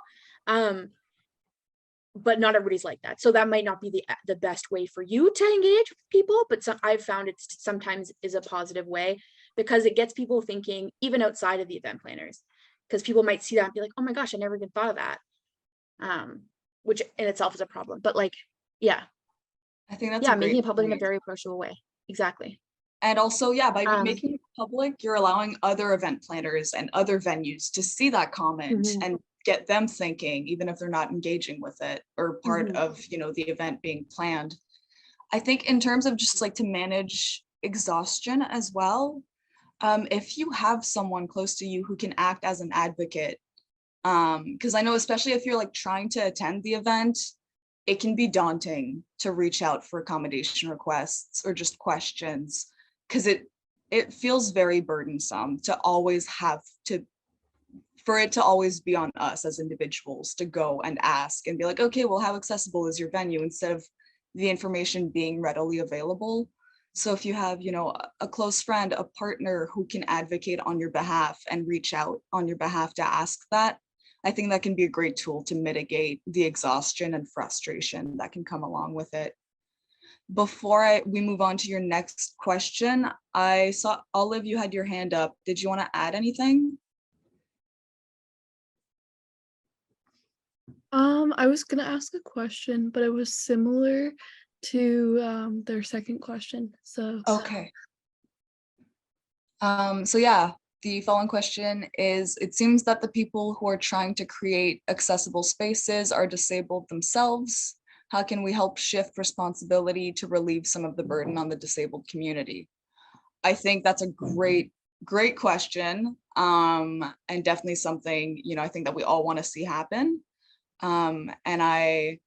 But not everybody's like that. So that might not be the best way for you to engage with people, but I've found it sometimes is a positive way, because it gets people thinking even outside of the event planners, because people might see that and be like, oh my gosh, I never even thought of that. Which in itself is a problem, but yeah. I think that's making it public in a very approachable way. Exactly. And also, by making it public, you're allowing other event planners and other venues to see that comment and get them thinking, even if they're not engaging with it or part of, the event being planned. I think in terms of just to manage exhaustion as well, if you have someone close to you who can act as an advocate, because I know, especially if you're trying to attend the event, it can be daunting to reach out for accommodation requests or just questions, because it feels very burdensome to always have to for it to always be on us as individuals to go and ask and be like, okay, well, how accessible is your venue, instead of the information being readily available. So if you have, you know, a close friend, a partner who can advocate on your behalf and reach out on your behalf to ask that, I think that can be a great tool to mitigate the exhaustion and frustration that can come along with it. Before we move on to your next question, I saw Olive, you had your hand up. Did you want to add anything? I was gonna ask a question, but it was similar to their second question. So Okay. So yeah, the following question is, it seems that the people who are trying to create accessible spaces are disabled themselves. How can we help shift responsibility to relieve some of the burden on the disabled community? I think that's a great question. And definitely something, you know, I think that we all want to see happen. And I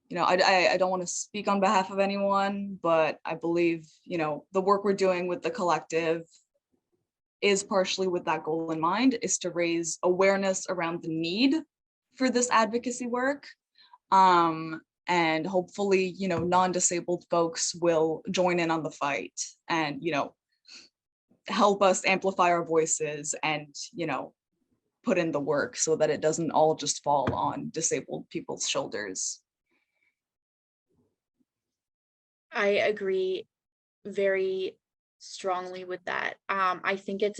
don't want to speak on behalf of anyone, but I believe, you know, the work we're doing with the collective is partially with that goal in mind, is to raise awareness around the need for this advocacy work. And hopefully, you know, non-disabled folks will join in on the fight and, you know, help us amplify our voices and, you know, put in the work so that it doesn't all just fall on disabled people's shoulders. I agree very strongly with that. I think it's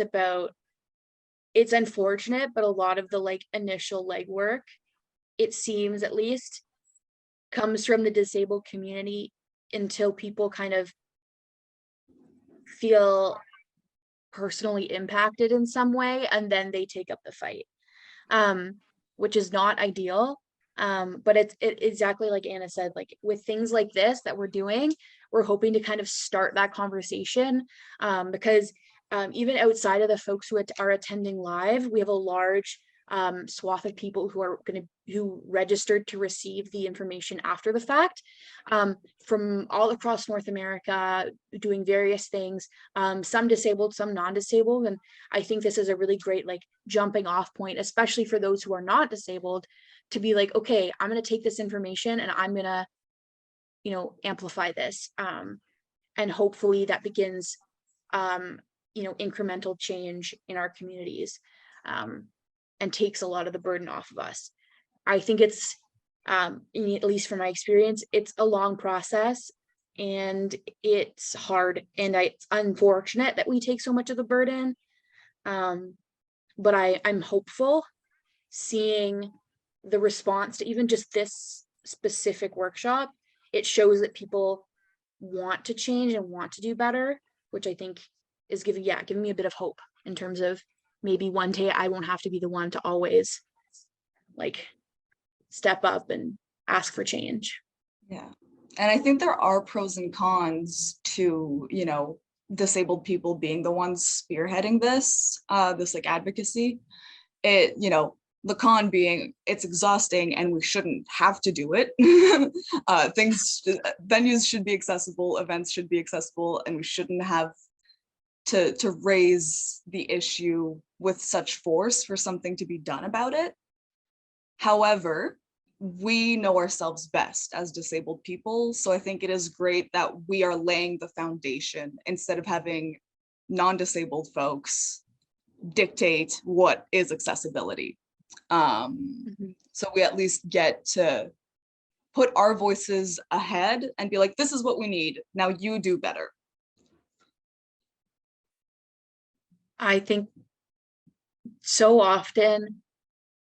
unfortunate, but a lot of the like initial legwork, it seems at least, comes from the disabled community until people kind of feel personally impacted in some way, and then they take up the fight, which is not ideal. But it's exactly like Anna said, like with things like this that we're doing, we're hoping to kind of start that conversation, because even outside of the folks who are attending live, we have a large swath of people who registered to receive the information after the fact, from all across North America, doing various things, some disabled, some non-disabled. And I think this is a really great like jumping off point, especially for those who are not disabled, to be like, okay, I'm going to take this information and I'm going to, you know, amplify this. And hopefully that begins, you know, incremental change in our communities, and takes a lot of the burden off of us. I think it's, at least from my experience, it's a long process and it's hard, and it's unfortunate that we take so much of the burden. But I'm hopeful, seeing the response to even just this specific workshop. It shows that people want to change and want to do better, which I think is giving me a bit of hope in terms of maybe one day I won't have to be the one to always like step up and ask for change. Yeah. And I think there are pros and cons to, you know, disabled people being the ones spearheading this like advocacy. It, you know, the con being it's exhausting and we shouldn't have to do it. Venues should be accessible, events should be accessible, and we shouldn't have to raise the issue with such force for something to be done about it. However, we know ourselves best as disabled people. So I think it is great that we are laying the foundation instead of having non-disabled folks dictate what is accessibility. So we at least get to put our voices ahead and be like, this is what we need. Now you do better. I think so often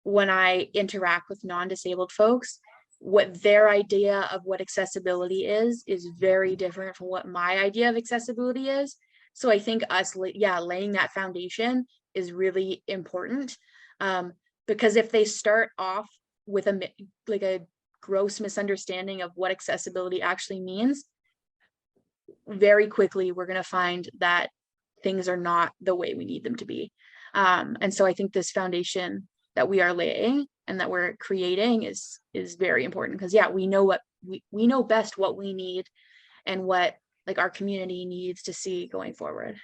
when I interact with non-disabled folks, what their idea of what accessibility is very different from what my idea of accessibility is. So I think laying that foundation is really important, because if they start off with a gross misunderstanding of what accessibility actually means, very quickly we're going to find that things are not the way we need them to be. And so I think this foundation that we are laying and that we're creating is very important, because we know what we know best what we need and what like our community needs to see going forward.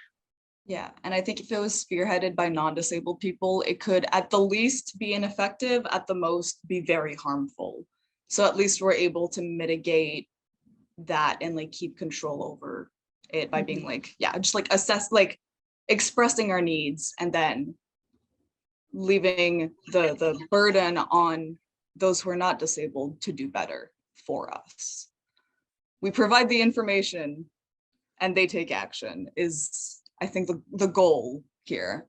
Yeah, and I think if it was spearheaded by non-disabled people, it could at the least be ineffective, at the most be very harmful. So at least we're able to mitigate that and like keep control over it by being like, yeah, just like assess, like expressing our needs and then leaving the burden on those who are not disabled to do better for us. We provide the information and they take action is, I think, the goal here.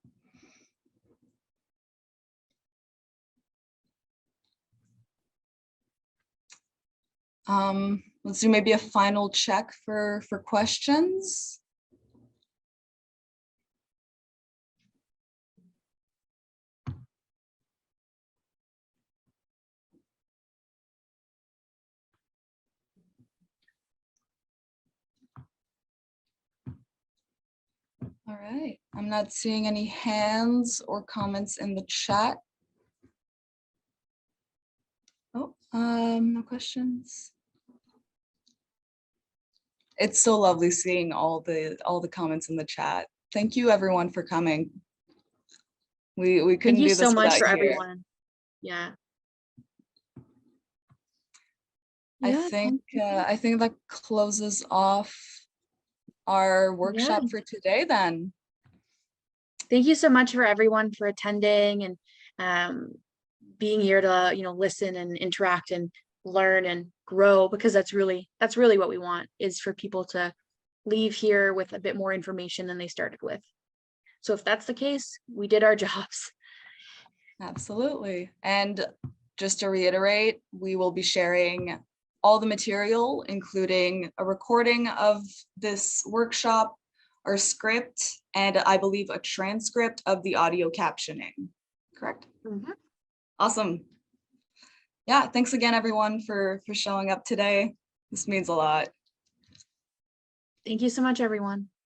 Let's do maybe a final check for questions. All right, I'm not seeing any hands or comments in the chat. Oh, no questions. It's so lovely seeing all the comments in the chat. Thank you everyone for coming. We couldn't Thank you do so this much without for you. everyone. Yeah. I Yeah, think that closes off our workshop Yeah. for today then. Thank you so much for everyone for attending and being here to, listen and interact and learn and grow, because that's really what we want, is for people to leave here with a bit more information than they started with. So if that's the case, we did our jobs. Absolutely. And just to reiterate, we will be sharing all the material, including a recording of this workshop, our script, and I believe a transcript of the audio captioning. Correct? Awesome. Yeah, thanks again, everyone, for showing up today. This means a lot. Thank you so much, everyone.